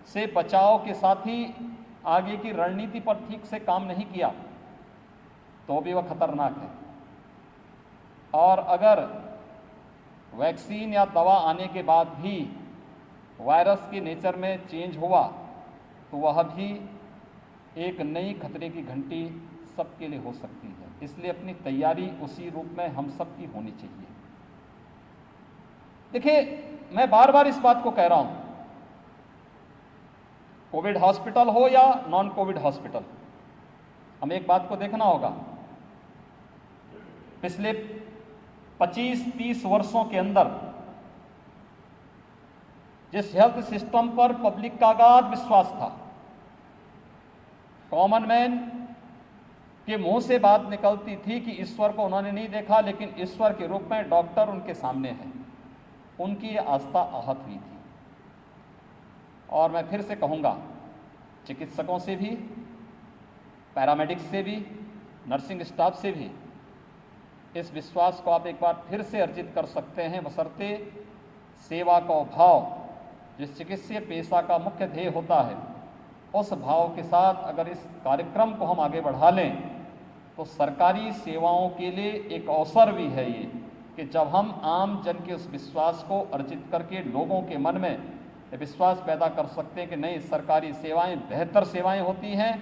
से बचाव के साथ ही आगे की रणनीति पर ठीक से काम नहीं किया, तो भी वह खतरनाक है। और अगर वैक्सीन या दवा आने के बाद भी वायरस के नेचर में चेंज हुआ, तो वह भी एक नई खतरे की घंटी सबके लिए हो सकती है। इसलिए अपनी तैयारी उसी रूप में हम सबकी होनी चाहिए। देखिए, मैं बार बार इस बात को कह रहा हूं, कोविड हॉस्पिटल हो या नॉन कोविड हॉस्पिटल, हमें एक बात को देखना होगा। पिछले 25-30 वर्षों के अंदर जिस हेल्थ सिस्टम पर पब्लिक का अगाध विश्वास था, कॉमन मैन के मुंह से बात निकलती थी कि ईश्वर को उन्होंने नहीं देखा, लेकिन ईश्वर के रूप में डॉक्टर उनके सामने है, उनकी ये आस्था आहत हुई थी। और मैं फिर से कहूँगा, चिकित्सकों से भी, पैरामेडिक्स से भी, नर्सिंग स्टाफ से भी इस विश्वास को आप एक बार फिर से अर्जित कर सकते हैं, बशर्ते सेवा का भाव, जिस चिकित्सीय पेशा का मुख्य ध्येय होता है, उस भाव के साथ अगर इस कार्यक्रम को हम आगे बढ़ा लें, तो सरकारी सेवाओं के लिए एक अवसर भी है ये, कि जब हम आम जन के उस विश्वास को अर्जित करके लोगों के मन में ये विश्वास पैदा कर सकते हैं कि नहीं, सरकारी सेवाएं बेहतर सेवाएं होती हैं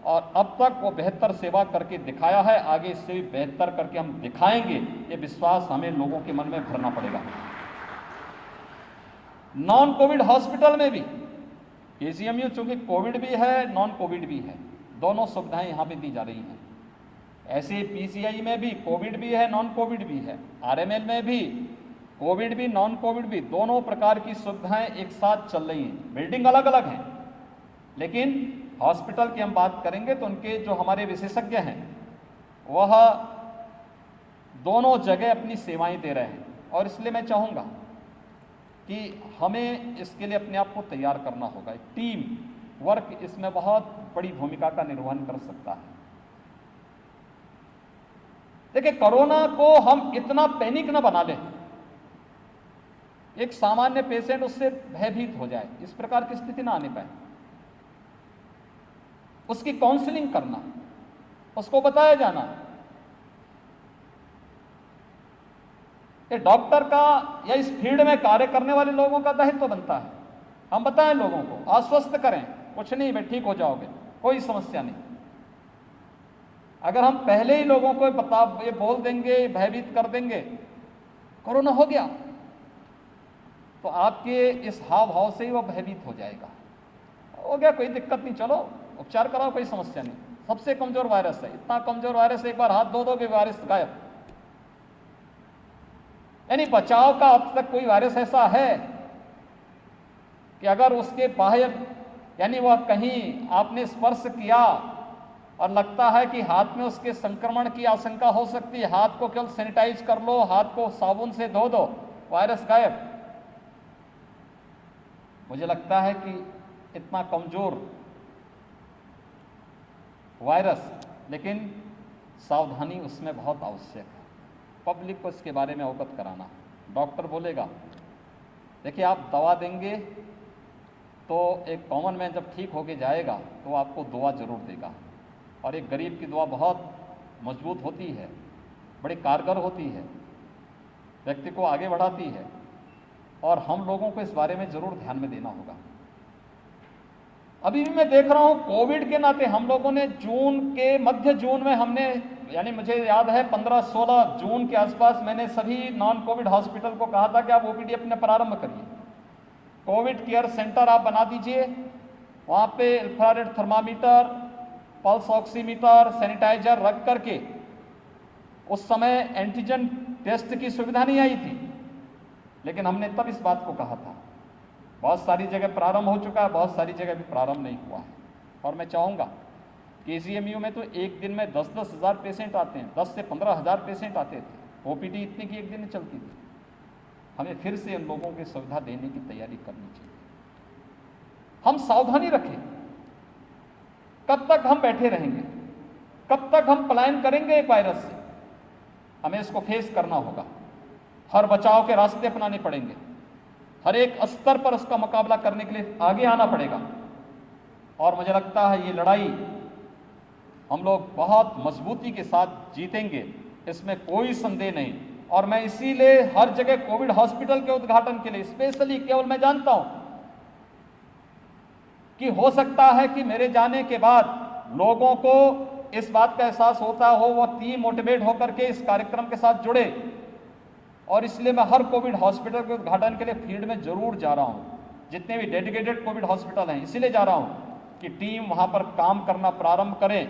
और अब तक वो बेहतर सेवा करके दिखाया है, आगे इससे भी बेहतर करके हम दिखाएंगे। ये विश्वास हमें लोगों के मन में भरना पड़ेगा। नॉन कोविड हॉस्पिटल में भी केजीएमयू चूंकि कोविड भी है नॉन कोविड भी है, दोनों सुविधाएं यहाँ पे दी जा रही हैं। ऐसे पीजीआई में भी कोविड भी है नॉन कोविड भी है, आरएमएल में भी कोविड भी नॉन कोविड भी, दोनों प्रकार की सुविधाएं एक साथ चल रही हैं। बिल्डिंग अलग अलग हैं, लेकिन हॉस्पिटल की हम बात करेंगे तो उनके जो हमारे विशेषज्ञ हैं वह दोनों जगह अपनी सेवाएं दे रहे हैं। और इसलिए मैं चाहूँगा कि हमें इसके लिए अपने आप को तैयार करना होगा। टीम वर्क इसमें बहुत बड़ी भूमिका का निर्वहन कर सकता है। देखिए, कोरोना को हम इतना पैनिक न बना लें, एक सामान्य पेशेंट उससे भयभीत हो जाए, इस प्रकार की स्थिति ना आने पाए। उसकी काउंसलिंग करना, उसको बताया जाना, ये डॉक्टर का या इस फील्ड में कार्य करने वाले लोगों का दायित्व बनता है। हम बताएं लोगों को, आश्वस्त करें, कुछ नहीं भाई ठीक हो जाओगे, कोई समस्या नहीं। अगर हम पहले ही लोगों को ये बोल देंगे, भयभीत कर देंगे, कोरोना हो गया, तो आपके इस हाव भाव से ही वह भयभीत हो जाएगा। हो गया, कोई दिक्कत नहीं, चलो उपचार कराओ, कोई समस्या नहीं। सबसे कमजोर वायरस है, इतना कमजोर वायरस, एक बार हाथ धो दोगे वायरस गायब। यानी बचाव का अब तक कोई वायरस ऐसा है कि अगर उसके बाहर यानी वह कहीं आपने स्पर्श किया और लगता है कि हाथ में उसके संक्रमण की आशंका हो सकती है, हाथ को केवल सैनिटाइज कर लो, हाथ को साबुन से धो दो, वायरस गायब। मुझे लगता है कि इतना कमजोर वायरस, लेकिन सावधानी उसमें बहुत आवश्यक है। पब्लिक को इसके बारे में अवगत कराना। डॉक्टर बोलेगा, देखिए आप दवा देंगे तो एक कॉमन मैन जब ठीक होके जाएगा तो आपको दुआ जरूर देगा, और एक गरीब की दुआ बहुत मजबूत होती है, बड़ी कारगर होती है, व्यक्ति को आगे बढ़ाती है, और हम लोगों को इस बारे में जरूर ध्यान में देना होगा। अभी भी मैं देख रहा हूं कोविड के नाते हम लोगों ने मध्य जून में हमने, यानी मुझे याद है 15-16 जून के आसपास मैंने सभी नॉन कोविड हॉस्पिटल को कहा था कि आप ओपीडी अपने प्रारंभ करिए, कोविड केयर सेंटर आप बना दीजिए, वहां पे infrared thermometer, pulse oximeter, sanitiser रख करके। उस समय एंटीजन टेस्ट की सुविधा नहीं आई थी, लेकिन हमने तब इस बात को कहा था। बहुत सारी जगह प्रारंभ हो चुका है, बहुत सारी जगह भी प्रारंभ नहीं हुआ है। और मैं चाहूँगा केजीएमयू में तो एक दिन में 10-10 हज़ार पेशेंट आते हैं, 10 से 15 हज़ार पेशेंट आते थे, ओपीडी इतनी की एक दिन में चलती थी। हमें फिर से इन लोगों की सुविधा देने की तैयारी करनी चाहिए। हम सावधानी रखें। कब तक हम बैठे रहेंगे, कब तक हम पलायन करेंगे एक वायरस से? हमें इसको फेस करना होगा, हर बचाव के रास्ते अपनाने पड़ेंगे, हर एक स्तर पर उसका मुकाबला करने के लिए आगे आना पड़ेगा। और मुझे लगता है ये लड़ाई हम लोग बहुत मजबूती के साथ जीतेंगे, इसमें कोई संदेह नहीं। और मैं इसीलिए हर जगह कोविड हॉस्पिटल के उद्घाटन के लिए स्पेशली, केवल मैं जानता हूं कि हो सकता है कि मेरे जाने के बाद लोगों को इस बात का एहसास होता हो, वो टीम मोटिवेट होकर के इस कार्यक्रम के साथ जुड़े, और इसलिए मैं हर कोविड हॉस्पिटल के उद्घाटन के लिए फील्ड में जरूर जा रहा हूं। जितने भी डेडिकेटेड कोविड हॉस्पिटल हैं, इसीलिए जा रहा हूं कि टीम वहां पर काम करना प्रारंभ करें,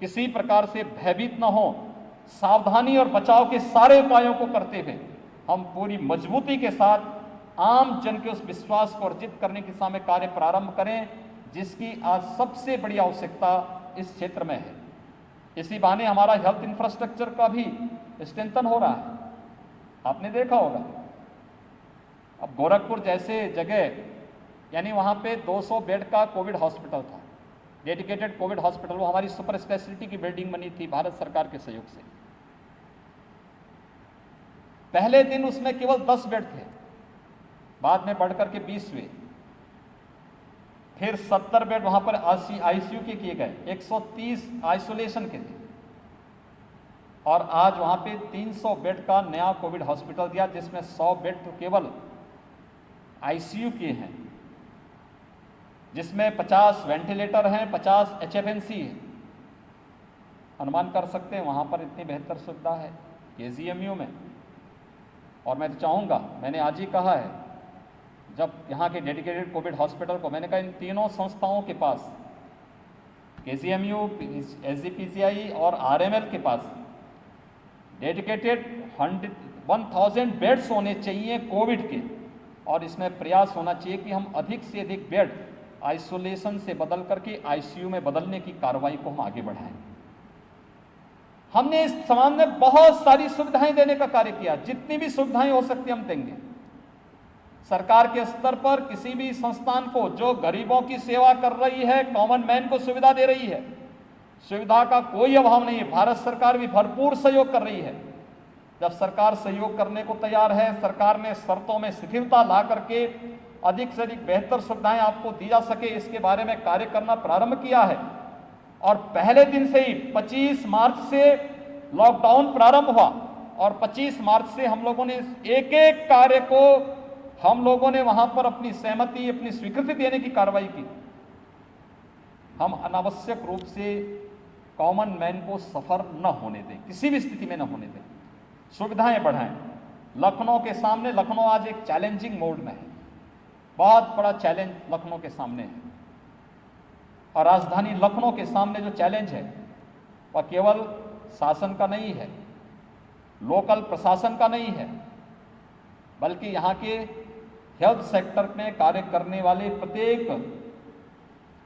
किसी प्रकार से भयभीत न हो, सावधानी और बचाव के सारे उपायों को करते हुए हम पूरी मजबूती के साथ आम जन के उस विश्वास को अर्जित करने की दिशा में कार्य प्रारंभ करें, जिसकी आज सबसे बड़ी आवश्यकता इस क्षेत्र में है। इसी बहाने हमारा हेल्थ इंफ्रास्ट्रक्चर का भी स्ट्रेंथन हो रहा है। आपने देखा होगा, अब गोरखपुर जैसे जगह, यानी वहां पे 200 बेड का कोविड हॉस्पिटल था, डेडिकेटेड कोविड हॉस्पिटल, वो हमारी सुपर स्पेशलिटी की बिल्डिंग बनी थी भारत सरकार के सहयोग से। पहले दिन उसमें केवल 10 बेड थे, बाद में बढ़कर के 20 हुए, फिर 70 बेड वहां पर आईसीयू के किए गए, 130 आइसोलेशन के थे, और आज वहां पे 300 बेड का नया कोविड हॉस्पिटल दिया, जिसमें 100 बेड तो केवल आईसीयू के हैं जिसमें 50 वेंटिलेटर हैं, 50 HFNC है। अनुमान कर सकते हैं वहाँ पर इतनी बेहतर सुविधा है KGMU में। और मैं तो चाहूँगा, मैंने आज ही कहा है जब यहाँ के डेडिकेटेड कोविड हॉस्पिटल को, मैंने कहा इन तीनों संस्थाओं के पास, KGMU, SGPCI और RML के पास डेडिकेटेड 1000 बेड्स होने चाहिए कोविड के, और इसमें प्रयास होना चाहिए कि हम अधिक से अधिक बेड आइसोलेशन से बदल करके ICU में बदलने की कार्रवाई को हम आगे बढ़ाएं। हमने इस समाज में बहुत सारी सुविधाएं देने का कार्य किया, जितनी भी सुविधाएं हो सकती हम देंगे। सरकार के स्तर पर किसी भी संस्थान को जो गरीबों की सेवा कर रही है, कॉमन मैन को सुविधा दे रही है, सुविधा का कोई अभाव नहीं है। भारत सरकार भी भरपूर सहयोग कर रही है। जब सरकार सहयोग करने को तैयार है, सरकार ने शर्तों में शिथिलता ला करके अधिक से अधिक बेहतर सुविधाएं आपको दी जा सके, इसके बारे में कार्य करना प्रारंभ किया है। और पहले दिन से ही 25 मार्च से लॉकडाउन प्रारंभ हुआ और 25 मार्च से हम लोगों ने एक एक कार्य को हम लोगों ने वहां पर अपनी सहमति, अपनी स्वीकृति देने की कार्रवाई की। हम अनावश्यक रूप से कॉमन मैन को सफर न होने दें, किसी भी स्थिति में न होने दें, सुविधाएं बढ़ाएं। लखनऊ के सामने, लखनऊ आज एक चैलेंजिंग मोड में है, बहुत बड़ा चैलेंज लखनऊ के सामने है। और राजधानी लखनऊ के सामने जो चैलेंज है वह केवल शासन का नहीं है, लोकल प्रशासन का नहीं है, बल्कि यहाँ के हेल्थ सेक्टर में कार्य करने वाले प्रत्येक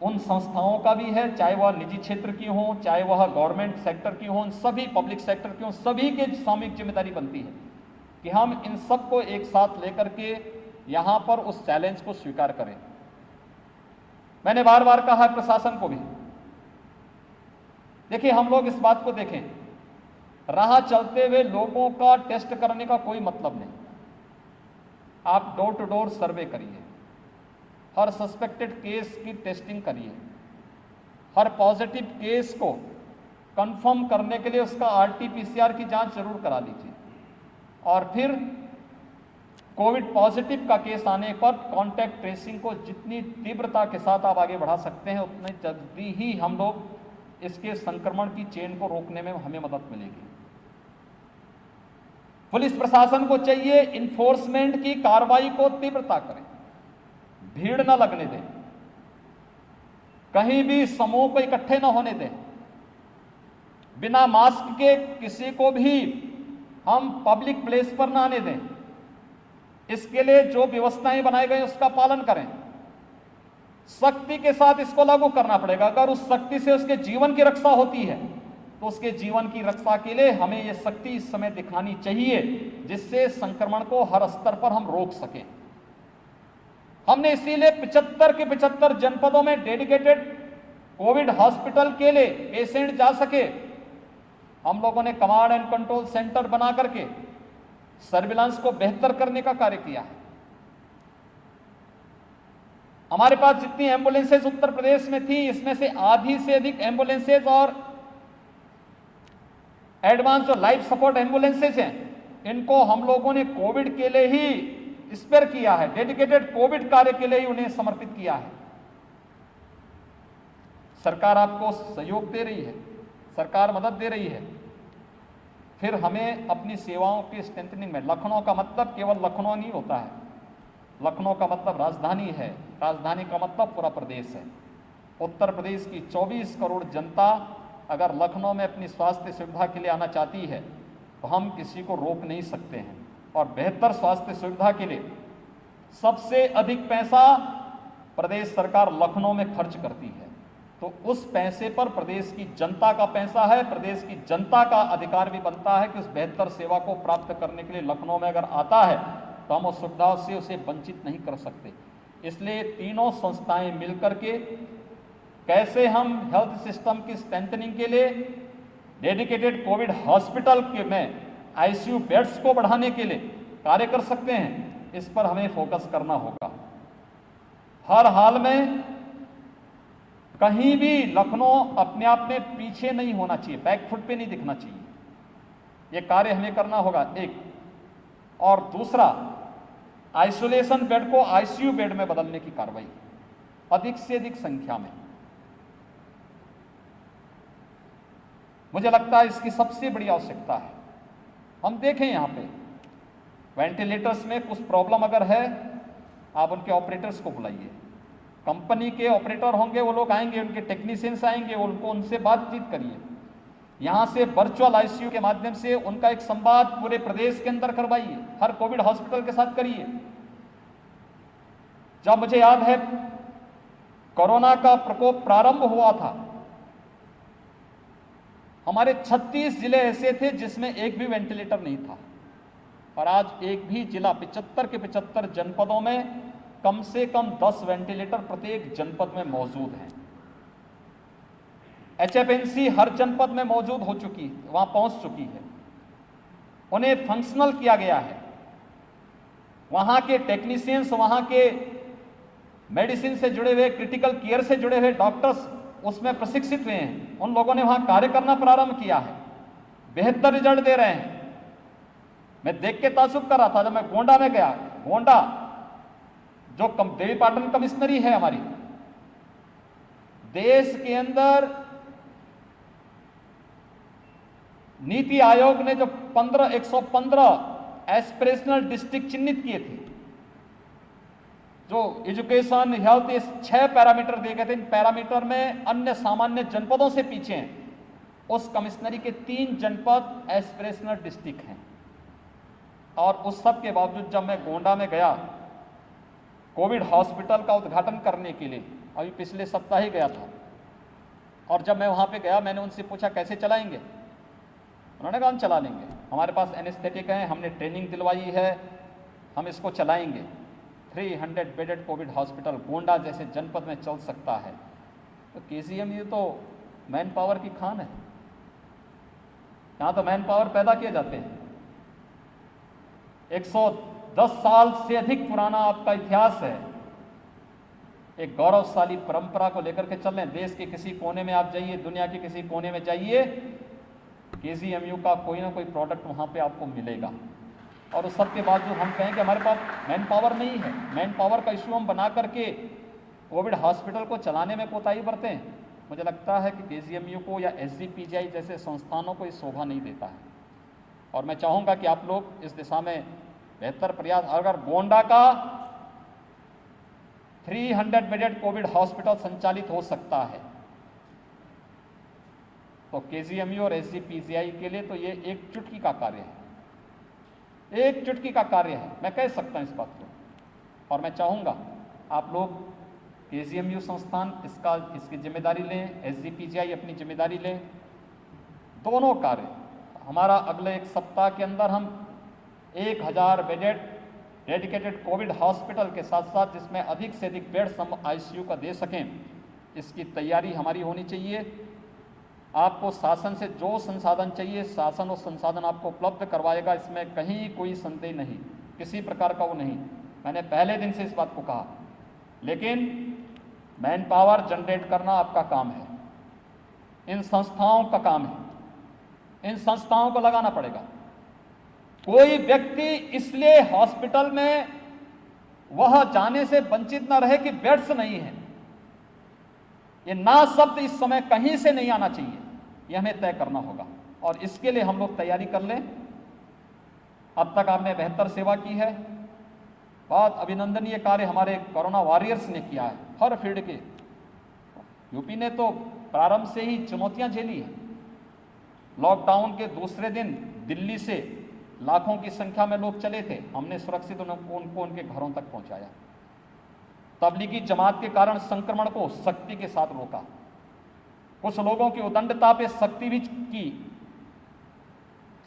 उन संस्थाओं का भी है, चाहे वह निजी क्षेत्र की हो, चाहे वह गवर्नमेंट सेक्टर की हो, सभी पब्लिक सेक्टर की हो, सभी के सामूहिक जिम्मेदारी बनती है कि हम इन सबको एक साथ लेकर के यहाँ पर उस चैलेंज को स्वीकार करें। मैंने बार बार कहा है प्रशासन को भी, देखिए हम लोग इस बात को देखें, राह चलते हुए लोगों का टेस्ट करने का कोई मतलब नहीं। आप डोर टू डोर सर्वे करिए, हर सस्पेक्टेड केस की टेस्टिंग करिए, हर पॉजिटिव केस को कंफर्म करने के लिए उसका RT-PCR की जांच जरूर करा लीजिए, और फिर कोविड पॉजिटिव का केस आने पर कॉन्टैक्ट ट्रेसिंग को जितनी तीव्रता के साथ आप आगे बढ़ा सकते हैं, उतनी जल्दी ही हम लोग इसके संक्रमण की चेन को रोकने में हमें मदद मिलेगी। पुलिस प्रशासन को चाहिए इन्फोर्समेंट की कार्रवाई को तीव्रता करें, भीड़ न लगने दें, कहीं भी समूह को इकट्ठे न होने दें, बिना मास्क के किसी को भी हम पब्लिक प्लेस पर न आने दें। इसके लिए जो व्यवस्थाएं बनाई गई उसका पालन करें, सख्ती के साथ इसको लागू करना पड़ेगा। अगर उस सख्ती से उसके जीवन की रक्षा होती है तो उसके जीवन की रक्षा के लिए हमें यह सख्ती इस समय दिखानी चाहिए, जिससे संक्रमण को हर स्तर पर हम रोक सकें। हमने इसीलिए 75 के 75 जनपदों में डेडिकेटेड कोविड हॉस्पिटल के लिए पेशेंट जा सके, हम लोगों ने कमांड एंड कंट्रोल सेंटर बना करके सर्विलांस को बेहतर करने का कार्य किया है। हमारे पास जितनी एम्बुलेंसेज उत्तर प्रदेश में थी, इसमें से आधी से अधिक एम्बुलेंसेज और एडवांस जो लाइफ सपोर्ट एम्बुलेंसेज हैं, इनको हम लोगों ने कोविड के लिए ही स्पेयर किया है, डेडिकेटेड कोविड कार्य के लिए ही उन्हें समर्पित किया है। सरकार आपको सहयोग दे रही है, सरकार मदद दे रही है, फिर हमें अपनी सेवाओं की स्ट्रेंथनिंग में, लखनऊ का मतलब केवल लखनऊ नहीं होता है, लखनऊ का मतलब राजधानी है, राजधानी का मतलब पूरा प्रदेश है। उत्तर प्रदेश की 24 करोड़ जनता अगर लखनऊ में अपनी स्वास्थ्य सुविधा के लिए आना चाहती है तो हम किसी को रोक नहीं सकते हैं। और बेहतर स्वास्थ्य सुविधा के लिए सबसे अधिक पैसा प्रदेश सरकार लखनऊ में खर्च करती है, तो उस पैसे पर प्रदेश की जनता का पैसा है, प्रदेश की जनता का अधिकार भी बनता है कि उस बेहतर सेवा को प्राप्त करने के लिए लखनऊ में अगर आता है तो हम उस सुविधा से उसे वंचित नहीं कर सकते। इसलिए तीनों संस्थाएं मिलकर के कैसे हम हेल्थ सिस्टम की स्ट्रेंथनिंग के लिए डेडिकेटेड कोविड हॉस्पिटल के में ICU बेड्स को बढ़ाने के लिए कार्य कर सकते हैं, इस पर हमें फोकस करना होगा। हर हाल में कहीं भी लखनऊ अपने आप में पीछे नहीं होना चाहिए, बैकफुट पे नहीं दिखना चाहिए, ये कार्य हमें करना होगा एक। और दूसरा, आइसोलेशन बेड को ICU बेड में बदलने की कार्रवाई, अधिक से अधिक संख्या में। मुझे लगता है इसकी सबसे बड़ी आवश्यकता है। हम देखें यहाँ पे वेंटिलेटर्स में कुछ प्रॉब्लम अगर है, आप उनके ऑपरेटर्स को बुलाइए, कंपनी के ऑपरेटर होंगे, वो लोग आएंगे, उनके टेक्नीशियंस आएंगे, उनको उनसे बातचीत करिए। यहाँ से वर्चुअल आईसीयू के माध्यम से उनका एक संवाद पूरे प्रदेश के अंदर करवाइए, हर कोविड हॉस्पिटल के साथ करिए। जब मुझे याद है कोरोना का प्रकोप प्रारंभ हुआ था, हमारे 36 जिले ऐसे थे जिसमें एक भी वेंटिलेटर नहीं था, और आज एक भी जिला 75 के 75 जनपदों में कम से कम 10 वेंटिलेटर प्रत्येक जनपद में मौजूद हैं। एचएफएनसी हर जनपद में मौजूद हो चुकी है, वहां पहुंच चुकी है, उन्हें फंक्शनल किया गया है। वहां के टेक्नीशियंस, वहां के मेडिसिन से जुड़े हुए, क्रिटिकल केयर से जुड़े हुए डॉक्टर्स उसमें प्रशिक्षित हुए हैं, उन लोगों ने वहां कार्य करना प्रारंभ किया है, बेहतर रिजल्ट दे रहे हैं। मैं देख के ताज्जुब कर रहा था जब मैं गोंडा में गया। गोंडा जो देवीपाटन कमिश्नरी है हमारी, देश के अंदर नीति आयोग ने जो 115 एस्पिरेशनल डिस्ट्रिक्ट चिन्हित किए थे, जो एजुकेशन, हेल्थ, ये 6 पैरामीटर दिए गए थे, इन पैरामीटर में अन्य सामान्य जनपदों से पीछे हैं। उस कमिश्नरी के 3 जनपद एस्पिरेशनल डिस्ट्रिक्ट हैं, और उस सब के बावजूद जब मैं गोंडा में गया कोविड हॉस्पिटल का उद्घाटन करने के लिए, अभी पिछले सप्ताह ही गया था, और जब मैं वहां पे गया मैंने उनसे पूछा कैसे चलाएंगे। उन्होंने कहा हम चला लेंगे, हमारे पास एनेस्थेटिक है, हमने ट्रेनिंग दिलवाई है, हम इसको चलाएंगे। 300 बेडेड कोविड हॉस्पिटल गोंडा जैसे जनपद में चल सकता है। तो केजीएमयू तो मैन पावर की खान है, यहां तो मैन पावर पैदा किए जाते हैं। 110 साल से अधिक पुराना आपका इतिहास है, एक गौरवशाली परंपरा को लेकर के चल रहे हैं। देश के किसी कोने में आप जाइए, दुनिया के किसी कोने में जाइए, केजीएमयू का कोई ना कोई प्रोडक्ट वहां पे आपको मिलेगा। और उस सब के बावजूद हम कहें कि हमारे पास मैन पावर नहीं है, मैन पावर का इश्यू हम बना करके कोविड हॉस्पिटल को चलाने में कोताही बरतें हैं। मुझे लगता है कि केजीएमयू को या एसजीपीजीआई जैसे संस्थानों को ये शोभा नहीं देता है, और मैं चाहूँगा कि आप लोग इस दिशा में बेहतर प्रयास। अगर गोंडा का 300 बेडेड कोविड हॉस्पिटल संचालित हो सकता है तो केजीएमयू और एसजीपीजीआई के लिए तो ये एक चुटकी का कार्य है, एक चुटकी का कार्य है, मैं कह सकता हूं इस बात को। और मैं चाहूँगा आप लोग केजीएमयू संस्थान इसकी जिम्मेदारी लें, एसजीपीजीआई अपनी जिम्मेदारी लें, दोनों कार्य। हमारा अगले एक सप्ताह के अंदर हम 1000 बेडेड डेडिकेटेड कोविड हॉस्पिटल के साथ साथ जिसमें अधिक से अधिक बेड्स हम आईसीयू का दे सकें, इसकी तैयारी हमारी होनी चाहिए। आपको शासन से जो संसाधन चाहिए, शासन वो संसाधन आपको उपलब्ध करवाएगा, इसमें कहीं कोई संदेह नहीं, किसी प्रकार का वो नहीं। मैंने पहले दिन से इस बात को कहा, लेकिन मैन पावर जनरेट करना आपका काम है, इन संस्थाओं का काम है, इन संस्थाओं को लगाना पड़ेगा। कोई व्यक्ति इसलिए हॉस्पिटल में वह जाने से वंचित न रहे कि बेड्स नहीं है, ये ना शब्द इस समय कहीं से नहीं आना चाहिए, ये हमें तय करना होगा, और इसके लिए हम लोग तैयारी कर लें। अब तक आपने बेहतर सेवा की है, बहुत अभिनंदनीय कार्य हमारे कोरोना वॉरियर्स ने किया है, हर फील्ड के। यूपी ने तो प्रारंभ से ही चुनौतियां झेली है। लॉकडाउन के दूसरे दिन दिल्ली से लाखों की संख्या में लोग चले थे, हमने सुरक्षित उनको उनके घरों तक पहुंचाया। तबलीगी जमात के कारण संक्रमण को सख्ती के साथ रोका, कुछ लोगों की उदंडता पे सख्ती भी की।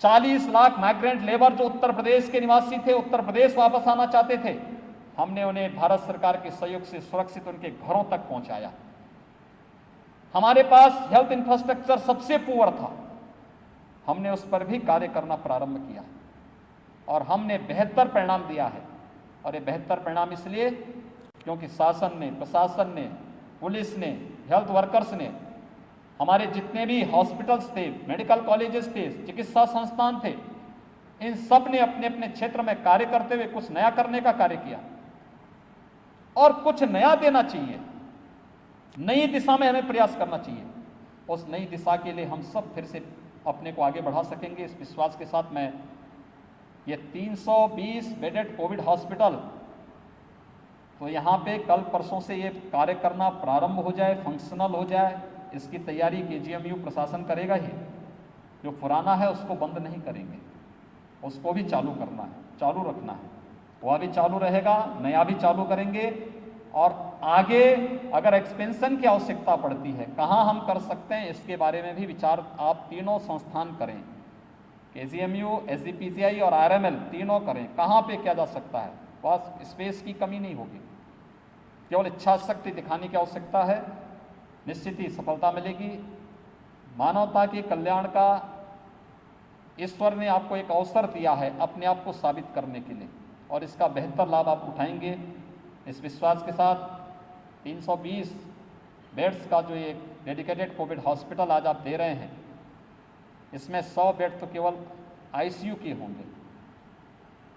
40 लाख माइग्रेंट लेबर जो उत्तर प्रदेश के निवासी थे, उत्तर प्रदेश वापस आना चाहते थे, हमने उन्हें भारत सरकार के सहयोग से सुरक्षित उनके घरों तक पहुंचाया। हमारे पास हेल्थ इंफ्रास्ट्रक्चर सबसे पुअर था, हमने उस पर भी कार्य करना प्रारंभ किया और हमने बेहतर परिणाम दिया है। और ये बेहतर परिणाम इसलिए क्योंकि शासन ने, प्रशासन ने, पुलिस ने, हेल्थ वर्कर्स ने, हमारे जितने भी हॉस्पिटल्स थे, मेडिकल कॉलेजेस थे, चिकित्सा संस्थान थे, इन सब ने अपने अपने क्षेत्र में कार्य करते हुए कुछ नया करने का कार्य किया। और कुछ नया देना चाहिए, नई दिशा में हमें प्रयास करना चाहिए। उस नई दिशा के लिए हम सब फिर से अपने को आगे बढ़ा सकेंगे, इस विश्वास के साथ मैं ये 320 बेडेड कोविड हॉस्पिटल, तो यहाँ पे कल परसों से ये कार्य करना प्रारंभ हो जाए, फंक्शनल हो जाए, इसकी तैयारी KGMU प्रशासन करेगा ही। जो पुराना है उसको बंद नहीं करेंगे, उसको भी चालू करना है, चालू रखना है, वह भी चालू रहेगा, नया भी चालू करेंगे। और आगे अगर एक्सपेंशन की आवश्यकता पड़ती है, कहाँ हम कर सकते हैं, इसके बारे में भी विचार आप तीनों संस्थान करें, KGMU, SGPCI और RML तीनों करें, कहाँ पे किया जा सकता है। बस स्पेस की कमी नहीं होगी, केवल इच्छा शक्ति दिखाने की आवश्यकता है, निश्चित ही सफलता मिलेगी। मानवता के कल्याण का ईश्वर ने आपको एक अवसर दिया है अपने आप को साबित करने के लिए, और इसका बेहतर लाभ आप उठाएंगे। इस विश्वास के साथ 320 बेड्स का जो एक डेडिकेटेड कोविड हॉस्पिटल आज आप दे रहे हैं, इसमें 100 बेड तो केवल ICU के होंगे।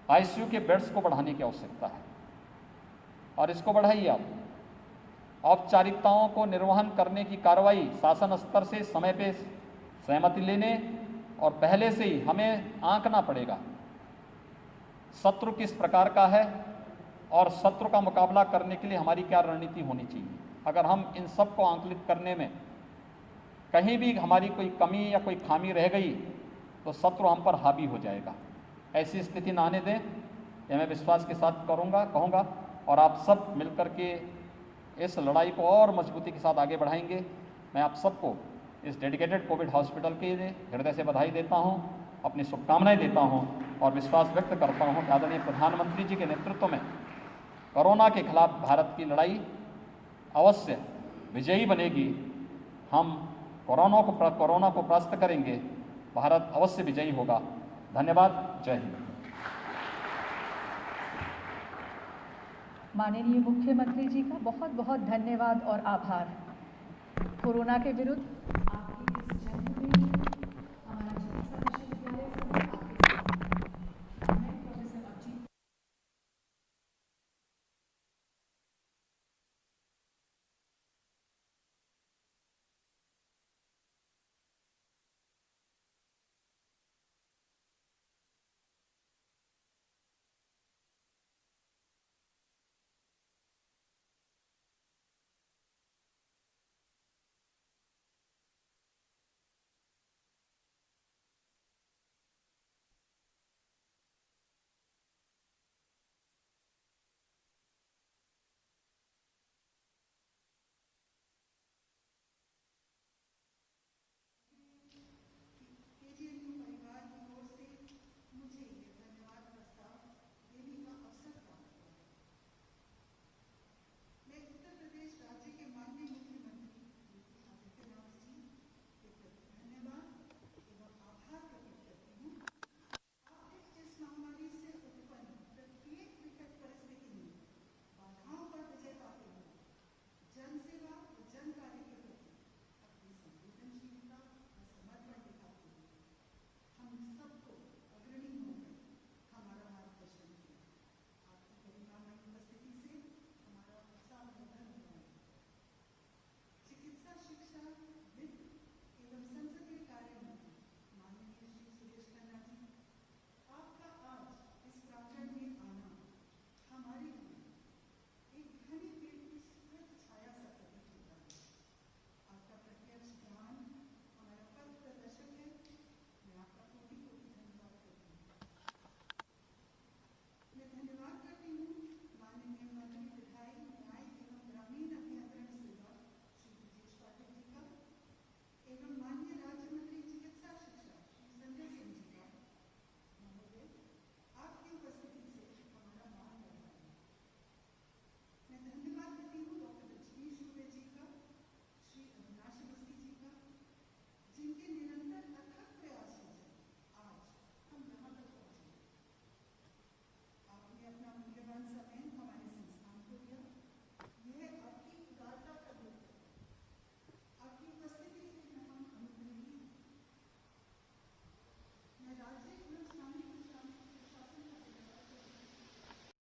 ICU के बेड्स को बढ़ाने की आवश्यकता है और इसको बढ़ाइए आप। औपचारिकताओं को निर्वहन करने की कार्रवाई शासन स्तर से समय पे सहमति लेने और पहले से ही हमें आंकना पड़ेगा शत्रु किस प्रकार का है और शत्रु का मुकाबला करने के लिए हमारी क्या रणनीति होनी चाहिए। अगर हम इन सब को आंकलित करने में कहीं भी हमारी कोई कमी या कोई खामी रह गई तो शत्रु हम पर हावी हो जाएगा। ऐसी स्थिति ना आने दें, यह मैं विश्वास के साथ कहूँगा और आप सब मिलकर के इस लड़ाई को और मजबूती के साथ आगे बढ़ाएंगे। मैं आप सबको इस डेडिकेटेड कोविड हॉस्पिटल के लिए हृदय से बधाई देता हूं, अपनी शुभकामनाएं देता हूं और विश्वास व्यक्त करता हूं कि आदरणीय प्रधानमंत्री जी के नेतृत्व में कोरोना के खिलाफ भारत की लड़ाई अवश्य विजयी बनेगी। हम कोरोना को परास्त करेंगे, भारत अवश्य विजयी होगा। धन्यवाद। जय हिंद। माननीय मुख्यमंत्री जी का बहुत बहुत धन्यवाद और आभार। कोरोना के विरुद्ध आपकी इस जंग में